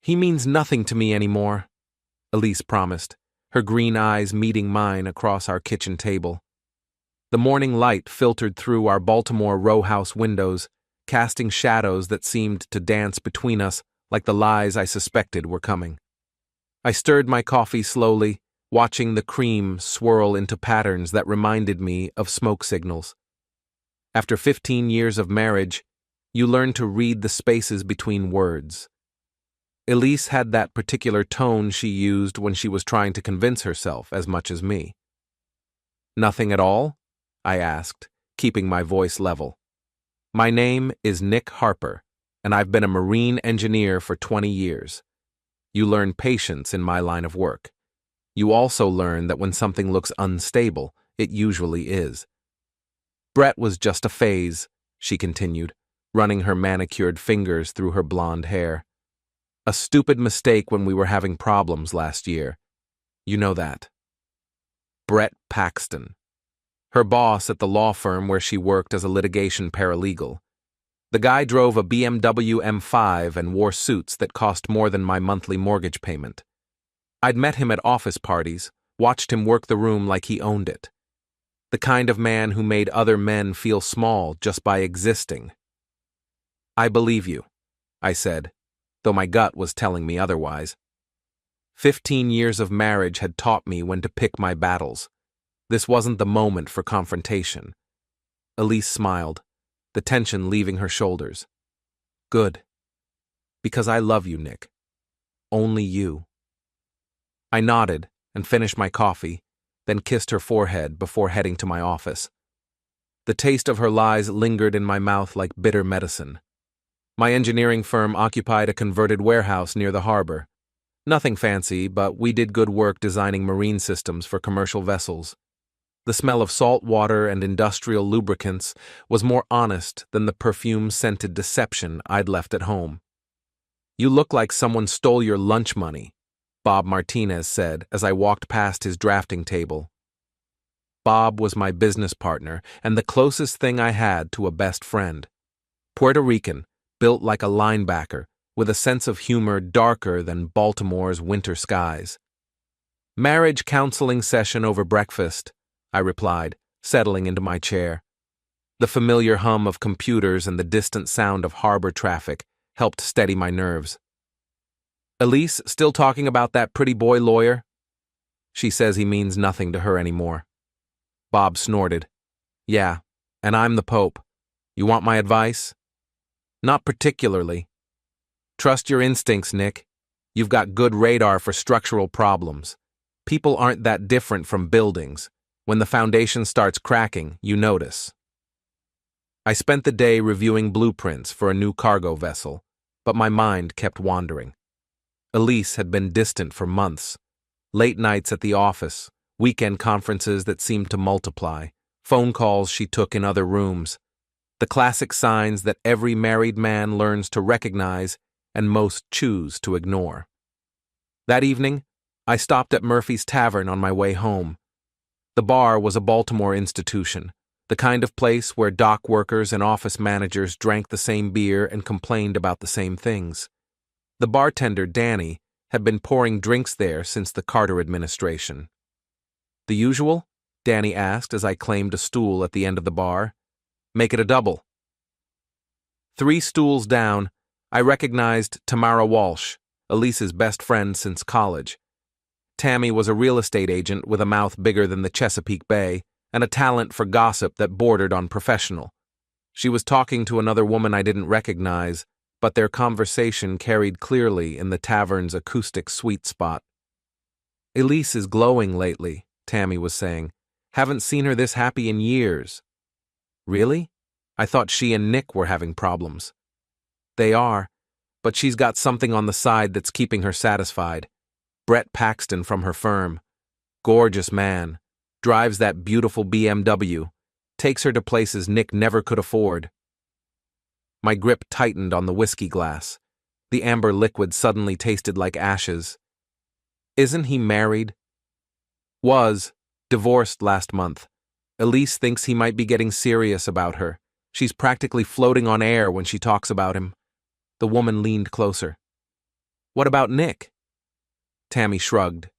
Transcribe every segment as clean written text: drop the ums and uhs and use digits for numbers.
He means nothing to me anymore, Elise promised, her green eyes meeting mine across our kitchen table. The morning light filtered through our Baltimore row house windows, casting shadows that seemed to dance between us like the lies I suspected were coming. I stirred my coffee slowly, watching the cream swirl into patterns that reminded me of smoke signals. After 15 years of marriage, you learn to read the spaces between words. Elise had that particular tone she used when she was trying to convince herself as much as me. "Nothing at all?" I asked, keeping my voice level. "My name is Nick Harper, and I've been a marine engineer for 20 years. You learn patience in my line of work. You also learn that when something looks unstable, it usually is." "Brett was just a phase," she continued, running her manicured fingers through her blonde hair. "A stupid mistake when we were having problems last year. You know that." Brett Paxton. Her boss at the law firm where she worked as a litigation paralegal. The guy drove a BMW M5 and wore suits that cost more than my monthly mortgage payment. I'd met him at office parties, watched him work the room like he owned it. The kind of man who made other men feel small just by existing. "I believe you," I said, though my gut was telling me otherwise. 15 years of marriage had taught me when to pick my battles. This wasn't the moment for confrontation. Elise smiled, the tension leaving her shoulders. "Good. Because I love you, Nick. Only you." I nodded and finished my coffee, then kissed her forehead before heading to my office. The taste of her lies lingered in my mouth like bitter medicine. My engineering firm occupied a converted warehouse near the harbor. Nothing fancy, but we did good work designing marine systems for commercial vessels. The smell of salt water and industrial lubricants was more honest than the perfume-scented deception I'd left at home. "You look like someone stole your lunch money," Bob Martinez said as I walked past his drafting table. Bob was my business partner and the closest thing I had to a best friend. Puerto Rican, built like a linebacker, with a sense of humor darker than Baltimore's winter skies. "Marriage counseling session over breakfast," I replied, settling into my chair. The familiar hum of computers and the distant sound of harbor traffic helped steady my nerves. "Elise still talking about that pretty boy lawyer?" "She says he means nothing to her anymore." Bob snorted. "Yeah, and I'm the Pope. You want my advice?" "Not particularly. Trust your instincts, Nick. You've got good radar for structural problems. People aren't that different from buildings. When the foundation starts cracking, you notice." I spent the day reviewing blueprints for a new cargo vessel, but my mind kept wandering. Elise had been distant for months. Late nights at the office, weekend conferences that seemed to multiply, phone calls she took in other rooms. The classic signs that every married man learns to recognize and most choose to ignore. That evening, I stopped at Murphy's Tavern on my way home. The bar was a Baltimore institution, the kind of place where dock workers and office managers drank the same beer and complained about the same things. The bartender, Danny, had been pouring drinks there since the Carter administration. "The usual?" Danny asked as I claimed a stool at the end of the bar. "Make it a double." 3 stools down, I recognized Tamara Walsh, Elise's best friend since college. Tammy was a real estate agent with a mouth bigger than the Chesapeake Bay and a talent for gossip that bordered on professional. She was talking to another woman I didn't recognize, but their conversation carried clearly in the tavern's acoustic sweet spot. "Elise is glowing lately," Tammy was saying. "Haven't seen her this happy in years." "Really? I thought she and Nick were having problems." "They are, but she's got something on the side that's keeping her satisfied. Brett Paxton from her firm. Gorgeous man. Drives that beautiful BMW. Takes her to places Nick never could afford." My grip tightened on the whiskey glass. The amber liquid suddenly tasted like ashes. "Isn't he married?" "Was. Divorced last month. Elise thinks he might be getting serious about her. She's practically floating on air when she talks about him." The woman leaned closer. What about Nick? Tammy shrugged.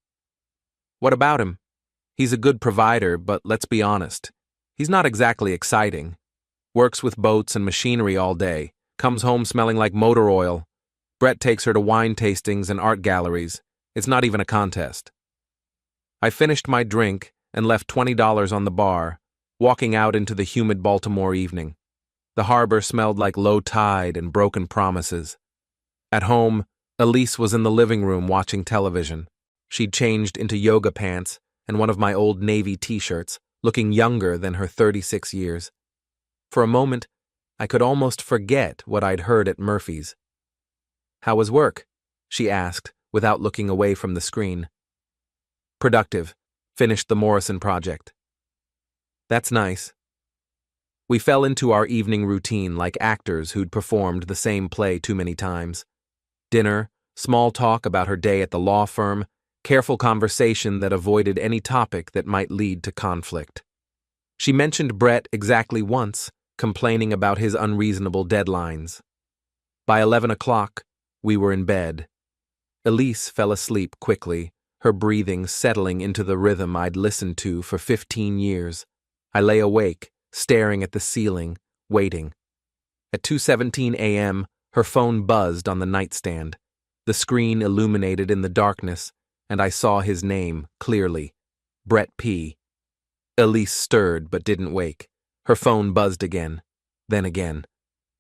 What about him? He's a good provider, but let's be honest. He's not exactly exciting. Works with boats and machinery all day, comes home smelling like motor oil. Brett takes her to wine tastings and art galleries. It's not even a contest. I finished my drink and left $20 on the bar, walking out into the humid Baltimore evening. The harbor smelled like low tide and broken promises. At home, Elise was in the living room watching television. She'd changed into yoga pants and one of my old Navy t-shirts, looking younger than her 36 years. For a moment, I could almost forget what I'd heard at Murphy's. How was work? She asked, without looking away from the screen. Productive. Finished the Morrison project. That's nice. We fell into our evening routine like actors who'd performed the same play too many times. Dinner, small talk about her day at the law firm, careful conversation that avoided any topic that might lead to conflict. She mentioned Brett exactly once, complaining about his unreasonable deadlines. By 11 o'clock, we were in bed. Elise fell asleep quickly, her breathing settling into the rhythm I'd listened to for 15 years. I lay awake, staring at the ceiling, waiting. At 2:17 a.m., her phone buzzed on the nightstand. The screen illuminated in the darkness, and I saw his name clearly. Brett P. Elise stirred but didn't wake. Her phone buzzed again, then again.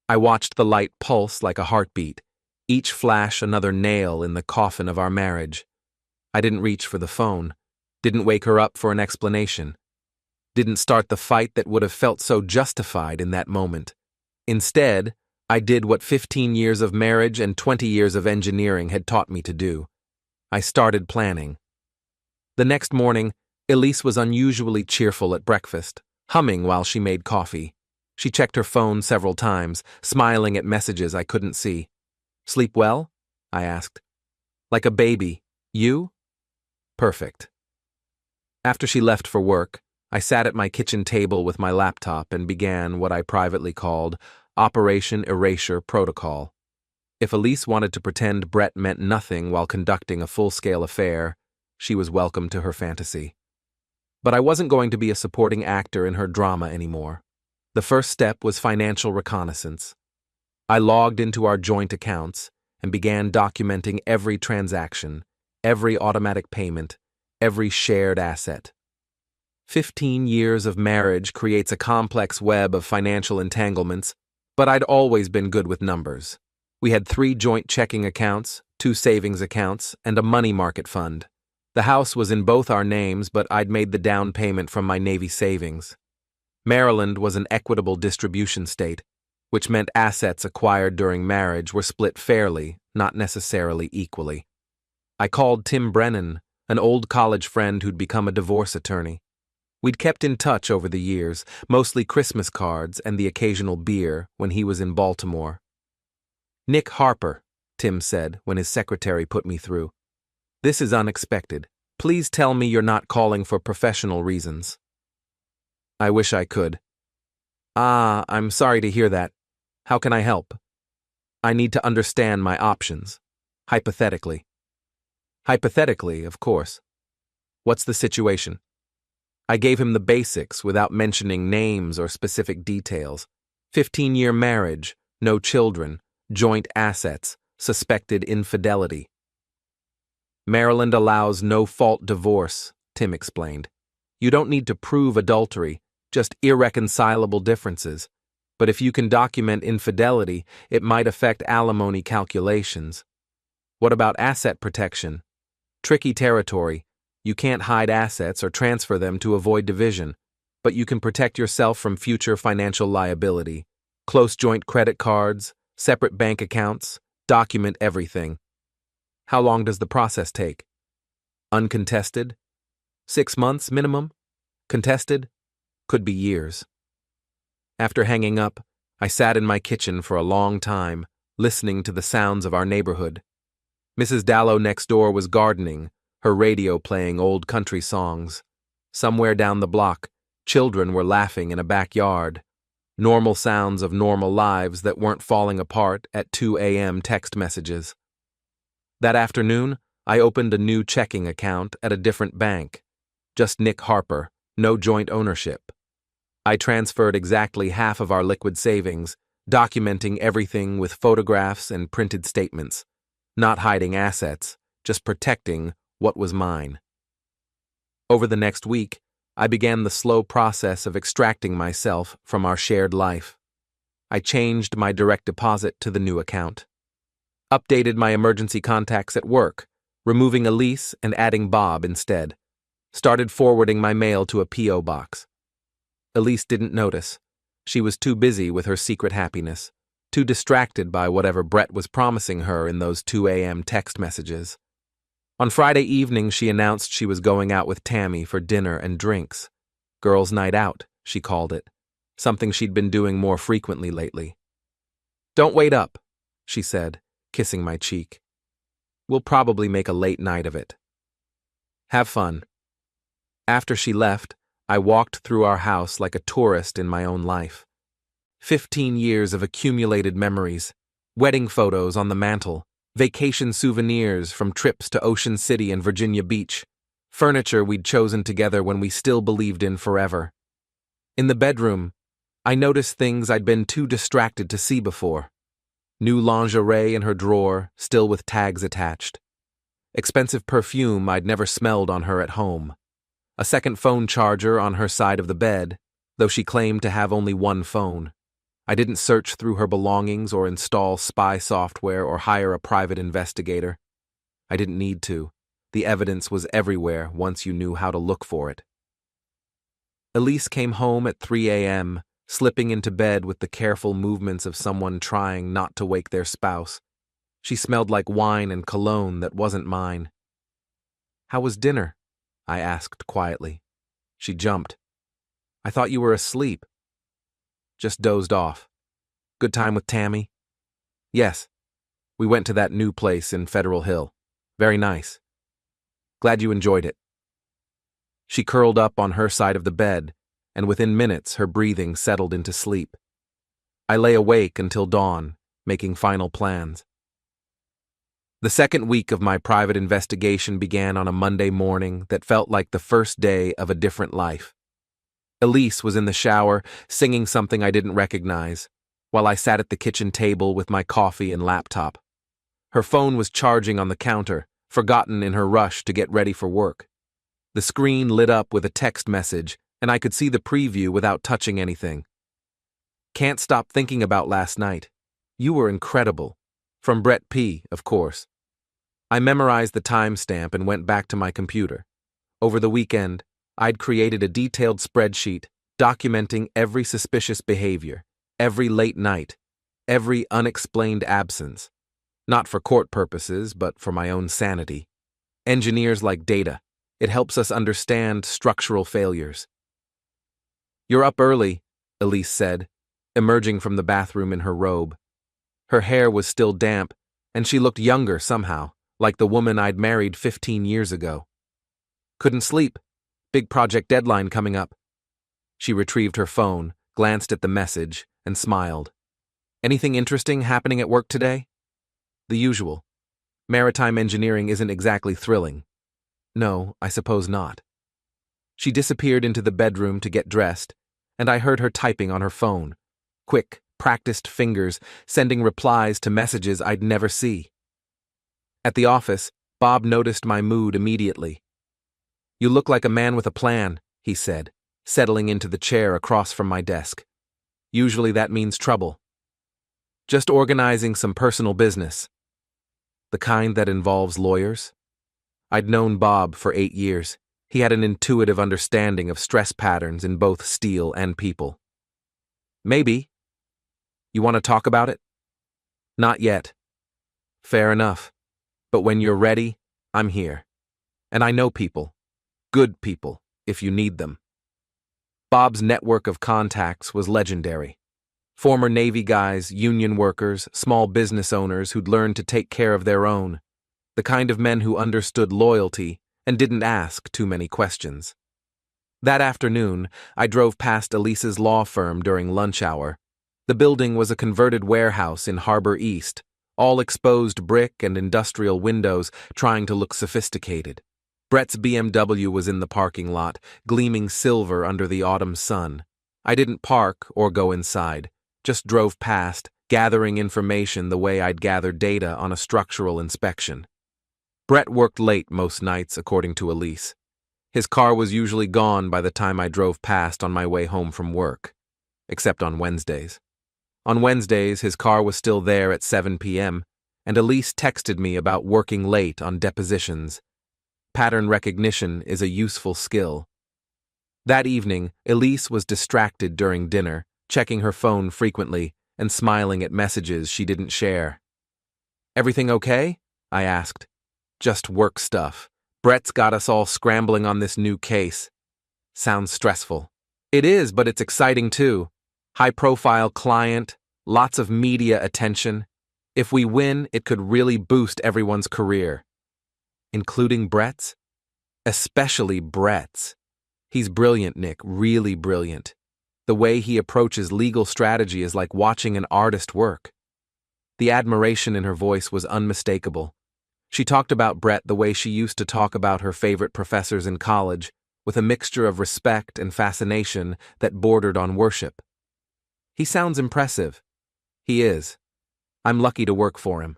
I watched the light pulse like a heartbeat, each flash another nail in the coffin of our marriage. I didn't reach for the phone, didn't wake her up for an explanation, didn't start the fight that would have felt so justified in that moment. Instead, I did what 15 years of marriage and 20 years of engineering had taught me to do. I started planning. The next morning, Elise was unusually cheerful at breakfast, humming while she made coffee. She checked her phone several times, smiling at messages I couldn't see. Sleep well? I asked. Like a baby. You? Perfect. After she left for work, I sat at my kitchen table with my laptop and began what I privately called Operation Erasure Protocol. If Elise wanted to pretend Brett meant nothing while conducting a full-scale affair, she was welcome to her fantasy. But I wasn't going to be a supporting actor in her drama anymore. The first step was financial reconnaissance. I logged into our joint accounts and began documenting every transaction, every automatic payment, every shared asset. 15 years of marriage creates a complex web of financial entanglements, but I'd always been good with numbers. We had 3 joint checking accounts, 2 savings accounts, and a money market fund. The house was in both our names, but I'd made the down payment from my Navy savings. Maryland was an equitable distribution state, which meant assets acquired during marriage were split fairly, not necessarily equally. I called Tim Brennan, an old college friend who'd become a divorce attorney. We'd kept in touch over the years, mostly Christmas cards and the occasional beer when he was in Baltimore. Nick Harper, Tim said when his secretary put me through. This is unexpected. Please tell me you're not calling for professional reasons. I wish I could. I'm sorry to hear that. How can I help? I need to understand my options. Hypothetically. Hypothetically, of course. What's the situation? I gave him the basics without mentioning names or specific details. 15-year marriage, no children, joint assets, suspected infidelity. Maryland allows no-fault divorce, Tim explained. You don't need to prove adultery, just irreconcilable differences. But if you can document infidelity, it might affect alimony calculations. What about asset protection? Tricky territory. You can't hide assets or transfer them to avoid division, but you can protect yourself from future financial liability. Close joint credit cards, separate bank accounts, document everything. How long does the process take? Uncontested? 6 months minimum? Contested? Could be years. After hanging up, I sat in my kitchen for a long time, listening to the sounds of our neighborhood. Mrs. Dallow next door was gardening, her radio playing old country songs. Somewhere down the block, children were laughing in a backyard. Normal sounds of normal lives that weren't falling apart at 2 a.m. text messages. That afternoon, I opened a new checking account at a different bank. Just Nick Harper, no joint ownership. I transferred exactly half of our liquid savings, documenting everything with photographs and printed statements. Not hiding assets, just protecting what was mine. Over the next week, I began the slow process of extracting myself from our shared life. I changed my direct deposit to the new account. Updated my emergency contacts at work, removing Elise and adding Bob instead. Started forwarding my mail to a P.O. box. Elise didn't notice. She was too busy with her secret happiness, too distracted by whatever Brett was promising her in those 2 a.m. text messages. On Friday evening, she announced she was going out with Tammy for dinner and drinks. Girls' night out, she called it, something she'd been doing more frequently lately. "Don't wait up," she said, kissing my cheek. "We'll probably make a late night of it. Have fun." After she left, I walked through our house like a tourist in my own life. 15 years of accumulated memories, wedding photos on the mantle, vacation souvenirs from trips to Ocean City and Virginia Beach, furniture we'd chosen together when we still believed in forever. In the bedroom, I noticed things I'd been too distracted to see before. New lingerie in her drawer, still with tags attached. Expensive perfume I'd never smelled on her at home. A second phone charger on her side of the bed, though she claimed to have only one phone. I didn't search through her belongings or install spy software or hire a private investigator. I didn't need to. The evidence was everywhere once you knew how to look for it. Elise came home at 3 a.m., slipping into bed with the careful movements of someone trying not to wake their spouse. She smelled like wine and cologne that wasn't mine. "How was dinner?" I asked quietly. She jumped. "I thought you were asleep." "Just dozed off. Good time with Tammy?" "Yes. We went to that new place in Federal Hill. Very nice. Glad you enjoyed it." She curled up on her side of the bed, and within minutes her breathing settled into sleep. I lay awake until dawn, making final plans. The second week of my private investigation began on a Monday morning that felt like the first day of a different life. Elise was in the shower, singing something I didn't recognize, while I sat at the kitchen table with my coffee and laptop. Her phone was charging on the counter, forgotten in her rush to get ready for work. The screen lit up with a text message, and I could see the preview without touching anything. "Can't stop thinking about last night. You were incredible." From Brett P., of course. I memorized the timestamp and went back to my computer. Over the weekend, I'd created a detailed spreadsheet documenting every suspicious behavior, every late night, every unexplained absence. Not for court purposes, but for my own sanity. Engineers like data. It helps us understand structural failures. "You're up early," Elise said, emerging from the bathroom in her robe. Her hair was still damp, and she looked younger somehow, like the woman I'd married 15 years ago. "Couldn't sleep. Big project deadline coming up." She retrieved her phone, glanced at the message, and smiled. "Anything interesting happening at work today?" "The usual. Maritime engineering isn't exactly thrilling." "No, I suppose not." She disappeared into the bedroom to get dressed, and I heard her typing on her phone. Quick, practiced fingers, sending replies to messages I'd never see. At the office, Bob noticed my mood immediately. "You look like a man with a plan," he said, settling into the chair across from my desk. "Usually that means trouble." "Just organizing some personal business." "The kind that involves lawyers?" I'd known Bob for 8 years. He had an intuitive understanding of stress patterns in both steel and people. "Maybe. You want to talk about it?" "Not yet." "Fair enough. But when you're ready, I'm here. And I know people. Good people, if you need them." Bob's network of contacts was legendary. Former Navy guys, union workers, small business owners who'd learned to take care of their own. The kind of men who understood loyalty and didn't ask too many questions. That afternoon, I drove past Elise's law firm during lunch hour. The building was a converted warehouse in Harbor East, all exposed brick and industrial windows trying to look sophisticated. Brett's BMW was in the parking lot, gleaming silver under the autumn sun. I didn't park or go inside, just drove past, gathering information the way I'd gather data on a structural inspection. Brett worked late most nights, according to Elise. His car was usually gone by the time I drove past on my way home from work, except on Wednesdays. On Wednesdays, his car was still there at 7 p.m., and Elise texted me about working late on depositions. Pattern recognition is a useful skill. That evening, Elise was distracted during dinner, checking her phone frequently and smiling at messages she didn't share. "Everything okay?" I asked. "Just work stuff. Brett's got us all scrambling on this new case." "Sounds stressful." "It is, but it's exciting too. High-profile client, lots of media attention. If we win, it could really boost everyone's career." "Including Brett's?" "Especially Brett's. He's brilliant, Nick, really brilliant. The way he approaches legal strategy is like watching an artist work." The admiration in her voice was unmistakable. She talked about Brett the way she used to talk about her favorite professors in college, with a mixture of respect and fascination that bordered on worship. "He sounds impressive." "He is. I'm lucky to work for him."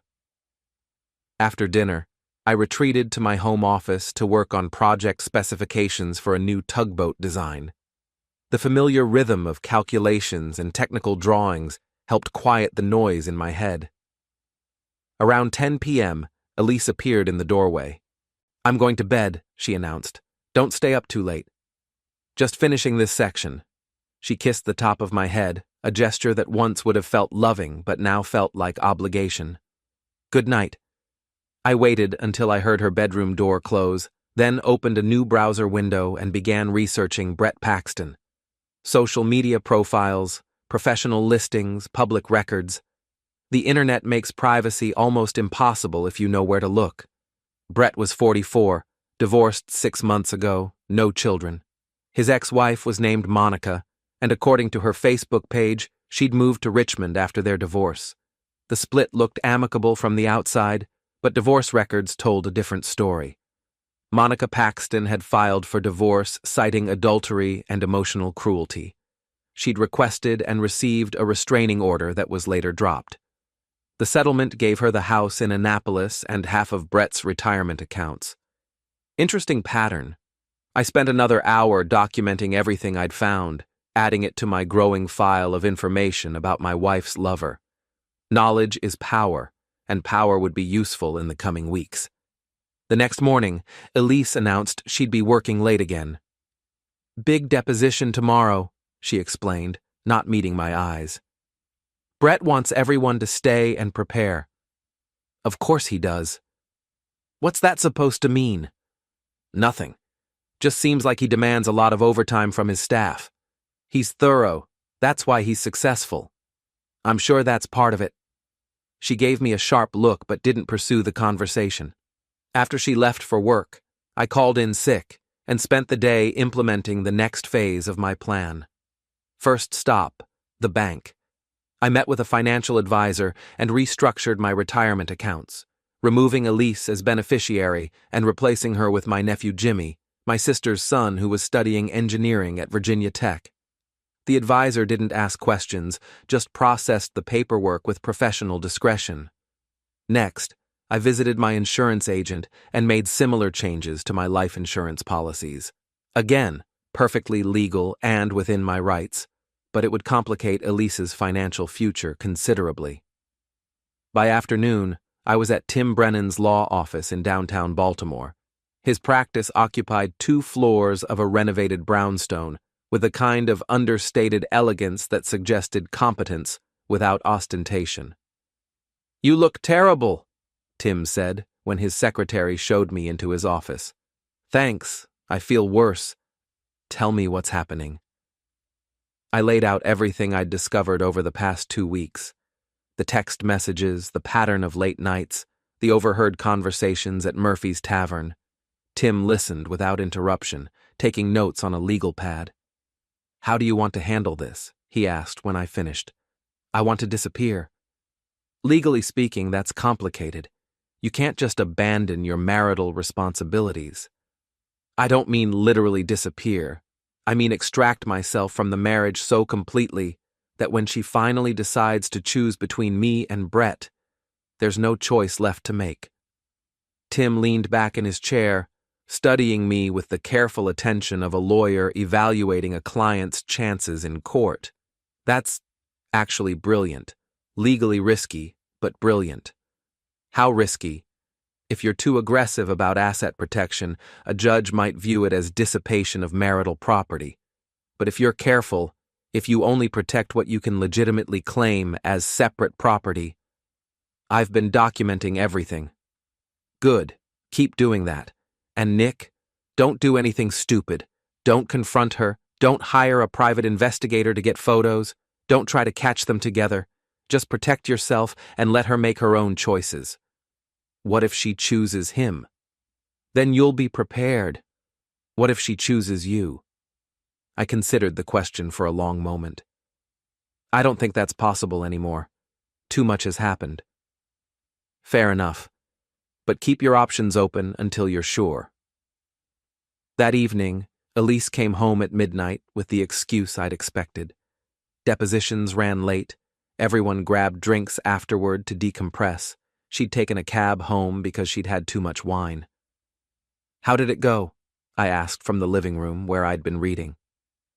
After dinner, I retreated to my home office to work on project specifications for a new tugboat design. The familiar rhythm of calculations and technical drawings helped quiet the noise in my head. Around 10 p.m., Elise appeared in the doorway. "I'm going to bed," she announced. "Don't stay up too late." "Just finishing this section." She kissed the top of my head, a gesture that once would have felt loving but now felt like obligation. "Good night." I waited until I heard her bedroom door close, then opened a new browser window and began researching Brett Paxton. Social media profiles, professional listings, public records. The internet makes privacy almost impossible if you know where to look. Brett was 44, divorced 6 months ago, no children. His ex-wife was named Monica, and according to her Facebook page, she'd moved to Richmond after their divorce. The split looked amicable from the outside, but divorce records told a different story. Monica Paxton had filed for divorce, citing adultery and emotional cruelty. She'd requested and received a restraining order that was later dropped. The settlement gave her the house in Annapolis and half of Brett's retirement accounts. Interesting pattern. I spent another hour documenting everything I'd found, adding it to my growing file of information about my wife's lover. Knowledge is power, and power would be useful in the coming weeks. The next morning, Elise announced she'd be working late again. "Big deposition tomorrow," she explained, not meeting my eyes. "Brett wants everyone to stay and prepare." "Of course he does." "What's that supposed to mean?" "Nothing. Just seems like he demands a lot of overtime from his staff. He's thorough. That's why he's successful." "I'm sure that's part of it." She gave me a sharp look but didn't pursue the conversation. After she left for work, I called in sick and spent the day implementing the next phase of my plan. First stop, the bank. I met with a financial advisor and restructured my retirement accounts, removing Elise as beneficiary and replacing her with my nephew Jimmy, my sister's son who was studying engineering at Virginia Tech. The advisor didn't ask questions, just processed the paperwork with professional discretion. Next, I visited my insurance agent and made similar changes to my life insurance policies. Again, perfectly legal and within my rights, but it would complicate Elise's financial future considerably. By afternoon, I was at Tim Brennan's law office in downtown Baltimore. His practice occupied 2 floors of a renovated brownstone, with a kind of understated elegance that suggested competence without ostentation. "You look terrible," Tim said when his secretary showed me into his office. "Thanks, I feel worse." "Tell me what's happening." I laid out everything I'd discovered over the past 2 weeks. The text messages, the pattern of late nights, the overheard conversations at Murphy's Tavern. Tim listened without interruption, taking notes on a legal pad. "How do you want to handle this?" he asked when I finished. "I want to disappear." Legally speaking, that's complicated. You can't just abandon your marital responsibilities. I don't mean literally disappear. I mean extract myself from the marriage so completely that when she finally decides to choose between me and Brett, there's no choice left to make. Tim leaned back in his chair, studying me with the careful attention of a lawyer evaluating a client's chances in court. That's actually brilliant. Legally risky, but brilliant. How risky? If you're too aggressive about asset protection, a judge might view it as dissipation of marital property. But if you're careful, if you only protect what you can legitimately claim as separate property, I've been documenting everything. Good. Keep doing that. And Nick, don't do anything stupid. Don't confront her. Don't hire a private investigator to get photos. Don't try to catch them together. Just protect yourself and let her make her own choices. What if she chooses him? Then you'll be prepared. What if she chooses you? I considered the question for a long moment. I don't think that's possible anymore. Too much has happened. Fair enough. But keep your options open until you're sure. That evening, Elise came home at midnight with the excuse I'd expected. Depositions ran late. Everyone grabbed drinks afterward to decompress. She'd taken a cab home because she'd had too much wine. How did it go? I asked from the living room where I'd been reading.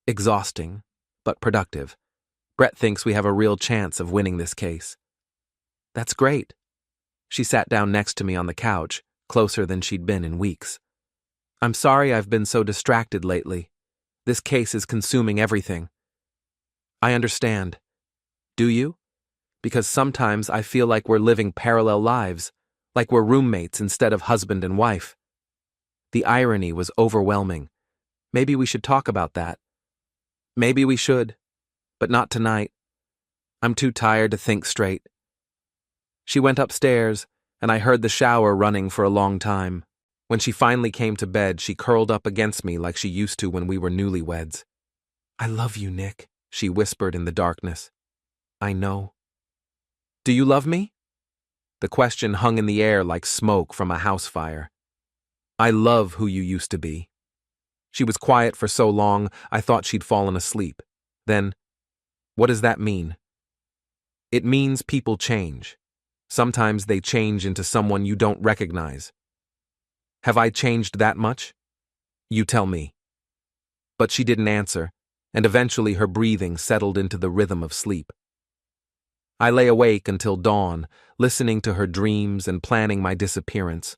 Exhausting, but productive. Brett thinks we have a real chance of winning this case. That's great. She sat down next to me on the couch, closer than she'd been in weeks. I'm sorry I've been so distracted lately. This case is consuming everything. I understand. Do you? Because sometimes I feel like we're living parallel lives, like we're roommates instead of husband and wife. The irony was overwhelming. Maybe we should talk about that. Maybe we should, but not tonight. I'm too tired to think straight. She went upstairs, and I heard the shower running for a long time. When she finally came to bed, she curled up against me like she used to when we were newlyweds. I love you, Nick, she whispered in the darkness. I know. Do you love me? The question hung in the air like smoke from a house fire. I love who you used to be. She was quiet for so long, I thought she'd fallen asleep. Then, what does that mean? It means people change. Sometimes they change into someone you don't recognize. Have I changed that much? You tell me. But she didn't answer, and eventually her breathing settled into the rhythm of sleep. I lay awake until dawn, listening to her dreams and planning my disappearance.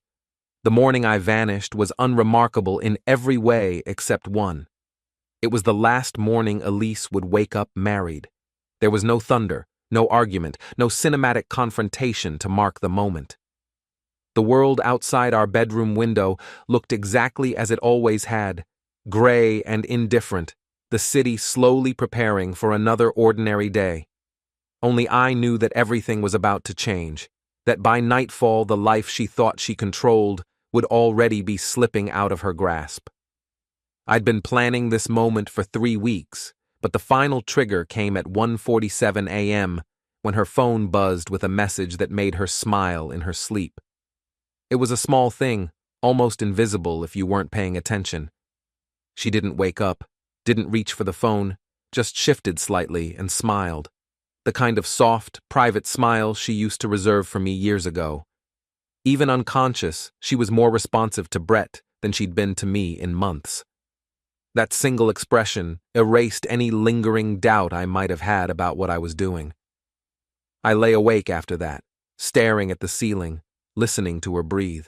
The morning I vanished was unremarkable in every way except one. It was the last morning Elise would wake up married. There was no thunder, no argument, no cinematic confrontation to mark the moment. The world outside our bedroom window looked exactly as it always had, gray and indifferent, the city slowly preparing for another ordinary day. Only I knew that everything was about to change, that by nightfall the life she thought she controlled would already be slipping out of her grasp. I'd been planning this moment for 3 weeks, but the final trigger came at 1:47 a.m. when her phone buzzed with a message that made her smile in her sleep. It was a small thing, almost invisible if you weren't paying attention. She didn't wake up, didn't reach for the phone, just shifted slightly and smiled. The kind of soft, private smile she used to reserve for me years ago. Even unconscious, she was more responsive to Brett than she'd been to me in months. That single expression erased any lingering doubt I might have had about what I was doing. I lay awake after that, staring at the ceiling, listening to her breathe.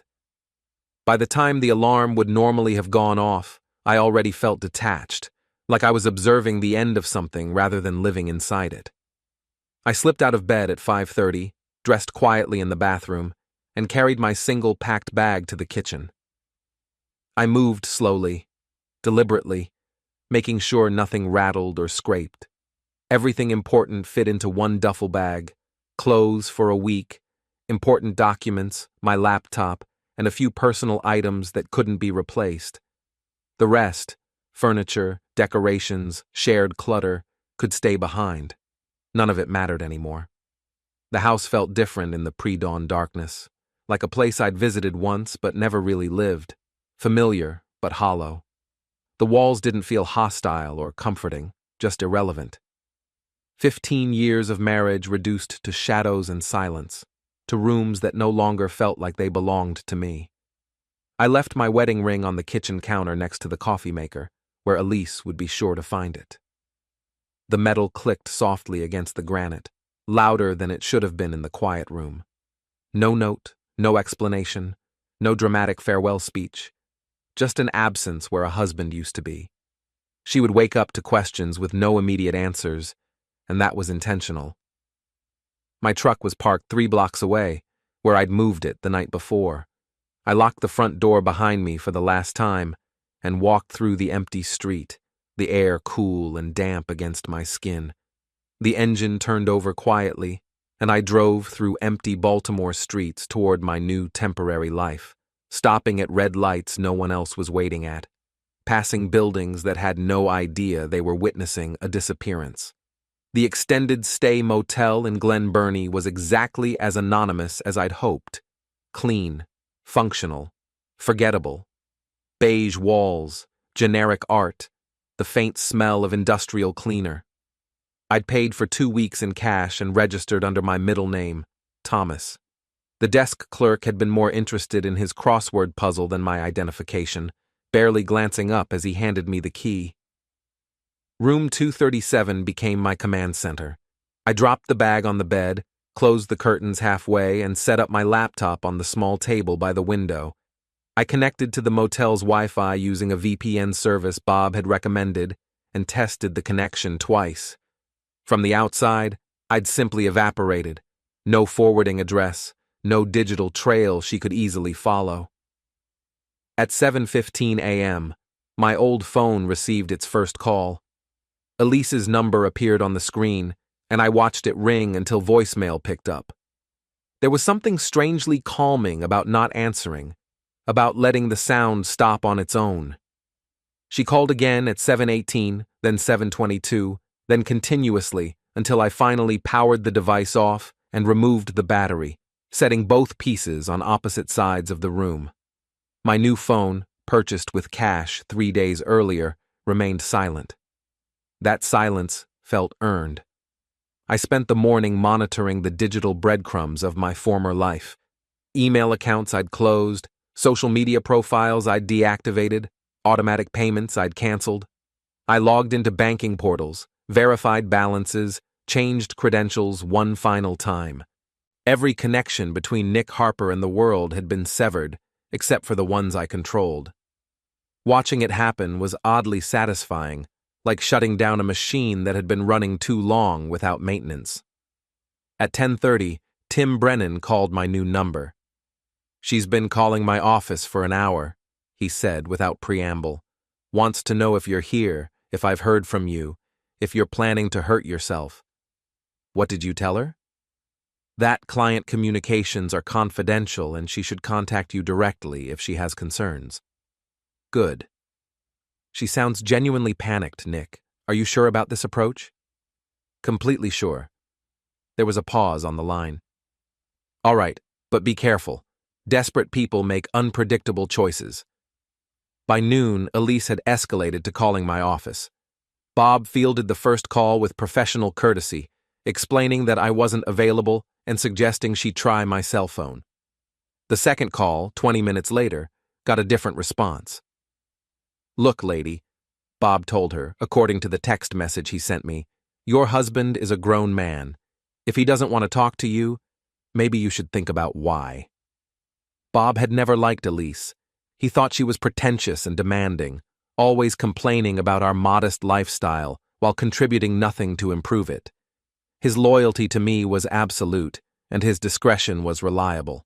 By the time the alarm would normally have gone off, I already felt detached, like I was observing the end of something rather than living inside it. I slipped out of bed at 5:30, dressed quietly in the bathroom, and carried my single packed bag to the kitchen. I moved slowly, deliberately, making sure nothing rattled or scraped. Everything important fit into one duffel bag: clothes for a week, important documents, my laptop, and a few personal items that couldn't be replaced. The rest, furniture, decorations, shared clutter, could stay behind. None of it mattered anymore. The house felt different in the pre-dawn darkness, like a place I'd visited once but never really lived, familiar but hollow. The walls didn't feel hostile or comforting, just irrelevant. 15 years of marriage reduced to shadows and silence, to rooms that no longer felt like they belonged to me. I left my wedding ring on the kitchen counter next to the coffee maker, where Elise would be sure to find it. The metal clicked softly against the granite, louder than it should have been in the quiet room. No note, no explanation, no dramatic farewell speech, just an absence where a husband used to be. She would wake up to questions with no immediate answers, and that was intentional. My truck was parked 3 blocks away, where I'd moved it the night before. I locked the front door behind me for the last time and walked through the empty street, the air cool and damp against my skin. The engine turned over quietly, and I drove through empty Baltimore streets toward my new temporary life, stopping at red lights no one else was waiting at, passing buildings that had no idea they were witnessing a disappearance. The extended stay motel in Glen Burnie was exactly as anonymous as I'd hoped. Clean, functional, forgettable. Beige walls, generic art, the faint smell of industrial cleaner. I'd paid for 2 weeks in cash and registered under my middle name, Thomas. The desk clerk had been more interested in his crossword puzzle than my identification, barely glancing up as he handed me the key. Room 237 became my command center. I dropped the bag on the bed, closed the curtains halfway, and set up my laptop on the small table by the window. I connected to the motel's Wi-Fi using a VPN service Bob had recommended and tested the connection twice. From the outside, I'd simply evaporated. No forwarding address, no digital trail she could easily follow. At 7:15 a.m., my old phone received its first call. Elise's number appeared on the screen, and I watched it ring until voicemail picked up. There was something strangely calming about not answering, about letting the sound stop on its own. She called again at 7:18, then 7:22, then continuously until I finally powered the device off and removed the battery, setting both pieces on opposite sides of the room. My new phone, purchased with cash 3 days earlier, remained silent. That silence felt earned. I spent the morning monitoring the digital breadcrumbs of my former life. Email accounts I'd closed, social media profiles I'd deactivated, automatic payments I'd canceled. I logged into banking portals, verified balances, changed credentials one final time. Every connection between Nick Harper and the world had been severed, except for the ones I controlled. Watching it happen was oddly satisfying, like shutting down a machine that had been running too long without maintenance. At 10:30, Tim Brennan called my new number. "She's been calling my office for an hour," he said without preamble. "Wants to know if you're here, if I've heard from you, if you're planning to hurt yourself." "What did you tell her?" "That client communications are confidential and she should contact you directly if she has concerns." "Good. She sounds genuinely panicked, Nick. Are you sure about this approach?" "Completely sure." There was a pause on the line. "All right, but be careful. Desperate people make unpredictable choices." By noon, Elise had escalated to calling my office. Bob fielded the first call with professional courtesy, explaining that I wasn't available and suggesting she try my cell phone. The second call, 20 minutes later, got a different response. "Look, lady," Bob told her, according to the text message he sent me, "your husband is a grown man. If he doesn't want to talk to you, maybe you should think about why." Bob had never liked Elise. He thought she was pretentious and demanding, always complaining about our modest lifestyle while contributing nothing to improve it. His loyalty to me was absolute, and his discretion was reliable.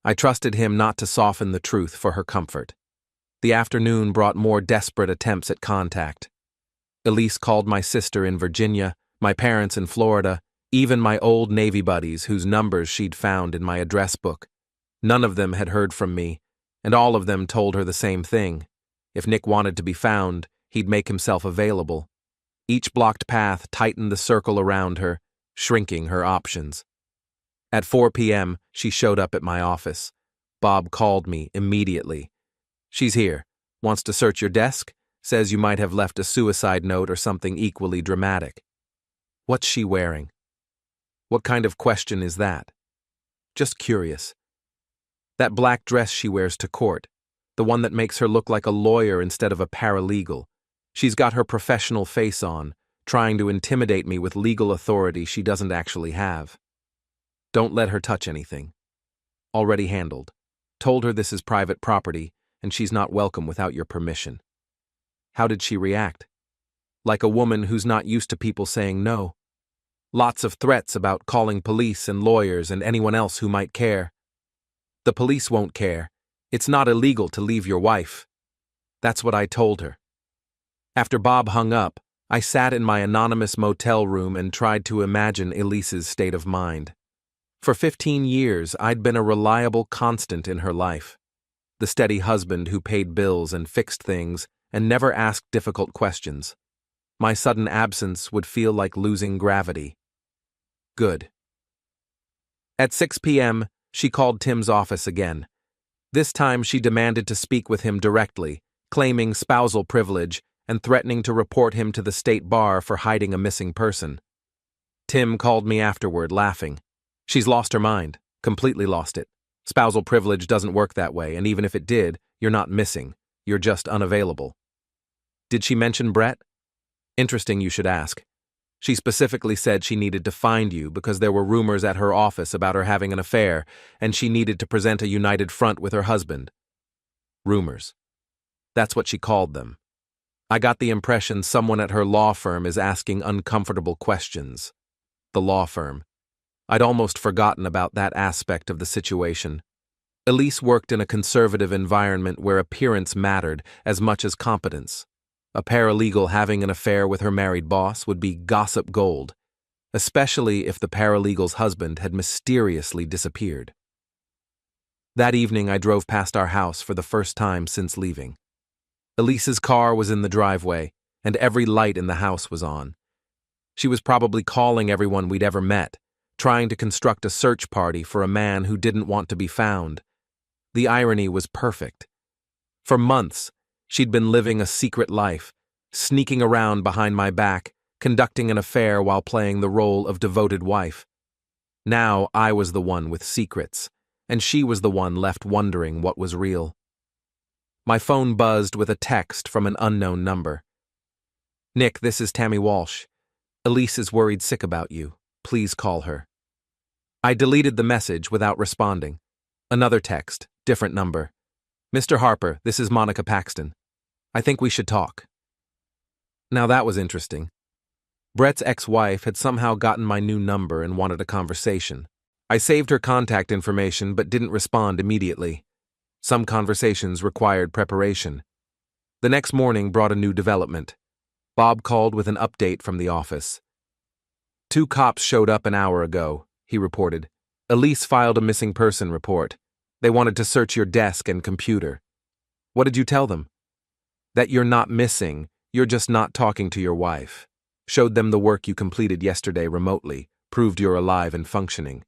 I trusted him not to soften the truth for her comfort. The afternoon brought more desperate attempts at contact. Elise called my sister in Virginia, my parents in Florida, even my old Navy buddies whose numbers she'd found in my address book. None of them had heard from me, and all of them told her the same thing. If Nick wanted to be found, he'd make himself available. Each blocked path tightened the circle around her, shrinking her options. At 4 p.m., she showed up at my office. Bob called me immediately. She's here. Wants to search your desk? Says you might have left a suicide note or something equally dramatic. What's she wearing? What kind of question is that? Just curious. That black dress she wears to court, the one that makes her look like a lawyer instead of a paralegal. She's got her professional face on, trying to intimidate me with legal authority she doesn't actually have. Don't let her touch anything. Already handled. Told her this is private property, and she's not welcome without your permission. How did she react? Like a woman who's not used to people saying no. Lots of threats about calling police and lawyers and anyone else who might care. The police won't care. It's not illegal to leave your wife. That's what I told her. After Bob hung up, I sat in my anonymous motel room and tried to imagine Elise's state of mind. For 15 years, I'd been a reliable constant in her life. The steady husband who paid bills and fixed things and never asked difficult questions. My sudden absence would feel like losing gravity. Good. At 6 p.m., she called Tim's office again. This time she demanded to speak with him directly, claiming spousal privilege and threatening to report him to the state bar for hiding a missing person. Tim called me afterward, laughing. She's lost her mind, completely lost it. Spousal privilege doesn't work that way, and even if it did, you're not missing. You're just unavailable. Did she mention Brett? Interesting you should ask. She specifically said she needed to find you because there were rumors at her office about her having an affair, and she needed to present a united front with her husband. Rumors. That's what she called them. I got the impression someone at her law firm is asking uncomfortable questions. The law firm. I'd almost forgotten about that aspect of the situation. Elise worked in a conservative environment where appearance mattered as much as competence. A paralegal having an affair with her married boss would be gossip gold, especially if the paralegal's husband had mysteriously disappeared. That evening I drove past our house for the first time since leaving. Elise's car was in the driveway, and every light in the house was on. She was probably calling everyone we'd ever met, trying to construct a search party for a man who didn't want to be found. The irony was perfect. For months, she'd been living a secret life, sneaking around behind my back, conducting an affair while playing the role of devoted wife. Now I was the one with secrets, and she was the one left wondering what was real. My phone buzzed with a text from an unknown number. "Nick, this is Tammy Walsh. Elise is worried sick about you. Please call her." I deleted the message without responding. Another text, different number. "Mr. Harper, this is Monica Paxton. I think we should talk." Now that was interesting. Brett's ex-wife had somehow gotten my new number and wanted a conversation. I saved her contact information but didn't respond immediately. Some conversations required preparation. The next morning brought a new development. Bob called with an update from the office. "2 cops showed up an hour ago," he reported. "Elise filed a missing person report. They wanted to search your desk and computer." "What did you tell them?" "That you're not missing, you're just not talking to your wife. Showed them the work you completed yesterday remotely, proved you're alive and functioning.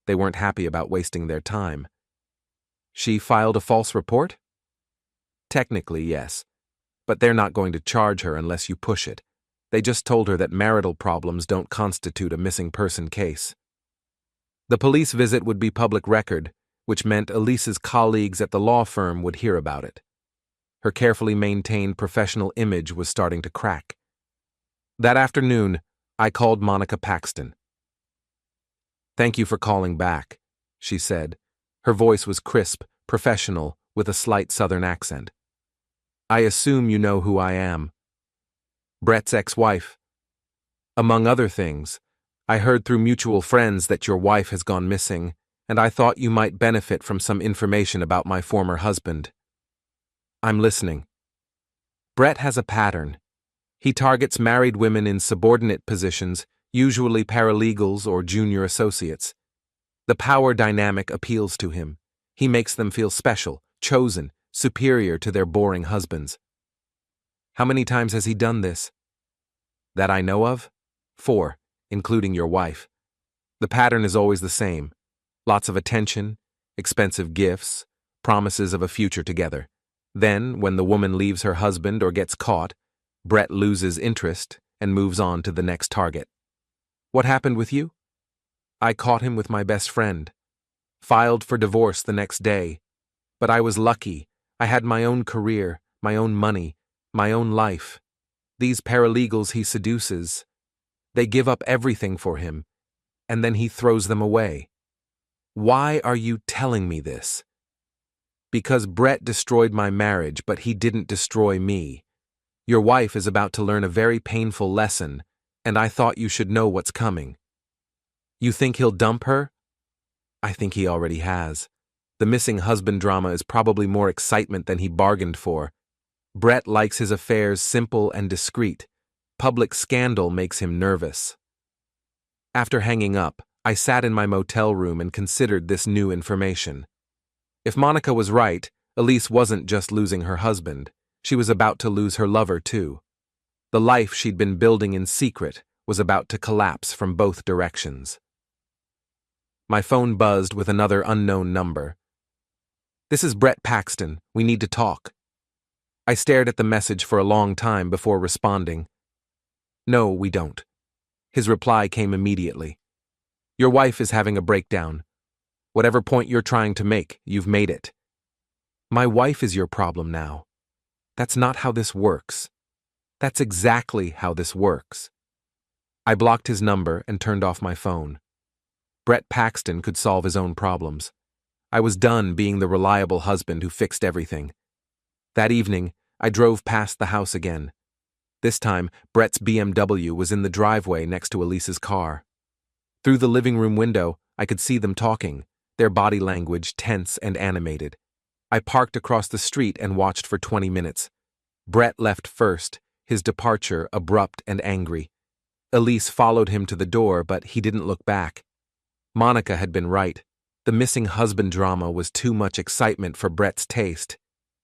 They weren't happy about wasting their time." "She filed a false report?" "Technically, yes. But they're not going to charge her unless you push it. They just told her that marital problems don't constitute a missing person case." The police visit would be public record, which meant Elise's colleagues at the law firm would hear about it. Her carefully maintained professional image was starting to crack. That afternoon, I called Monica Paxton. "Thank you for calling back," she said. Her voice was crisp, professional, with a slight southern accent. "I assume you know who I am." "Brett's ex-wife. Among other things, I heard through mutual friends that your wife has gone missing, and I thought you might benefit from some information about my former husband." "I'm listening." "Brett has a pattern. He targets married women in subordinate positions, usually paralegals or junior associates. The power dynamic appeals to him. He makes them feel special, chosen, superior to their boring husbands." "How many times has he done this?" "That I know of? 4, including your wife. The pattern is always the same. Lots of attention, expensive gifts, promises of a future together. Then, when the woman leaves her husband or gets caught, Brett loses interest and moves on to the next target. What happened with you? I caught him with my best friend. Filed for divorce the next day. But I was lucky. I had my own career, my own money, my own life. These paralegals he seduces, they give up everything for him, and then he throws them away. Why are you telling me this? Because Brett destroyed my marriage, but he didn't destroy me. Your wife is about to learn a very painful lesson, and I thought you should know what's coming. You think he'll dump her? I think he already has. The missing husband drama is probably more excitement than he bargained for. Brett likes his affairs simple and discreet. Public scandal makes him nervous. After hanging up, I sat in my motel room and considered this new information. If Monica was right, Elise wasn't just losing her husband. She was about to lose her lover, too. The life she'd been building in secret was about to collapse from both directions. My phone buzzed with another unknown number. This is Brett Paxton. We need to talk. I stared at the message for a long time before responding. No, we don't. His reply came immediately. Your wife is having a breakdown. Whatever point you're trying to make, you've made it. My wife is your problem now. That's not how this works. That's exactly how this works. I blocked his number and turned off my phone. Brett Paxton could solve his own problems. I was done being the reliable husband who fixed everything. That evening, I drove past the house again. This time, Brett's BMW was in the driveway next to Elise's car. Through the living room window, I could see them talking, their body language tense and animated. I parked across the street and watched for 20 minutes. Brett left first, his departure abrupt and angry. Elise followed him to the door, but he didn't look back. Monica had been right. The missing husband drama was too much excitement for Brett's taste.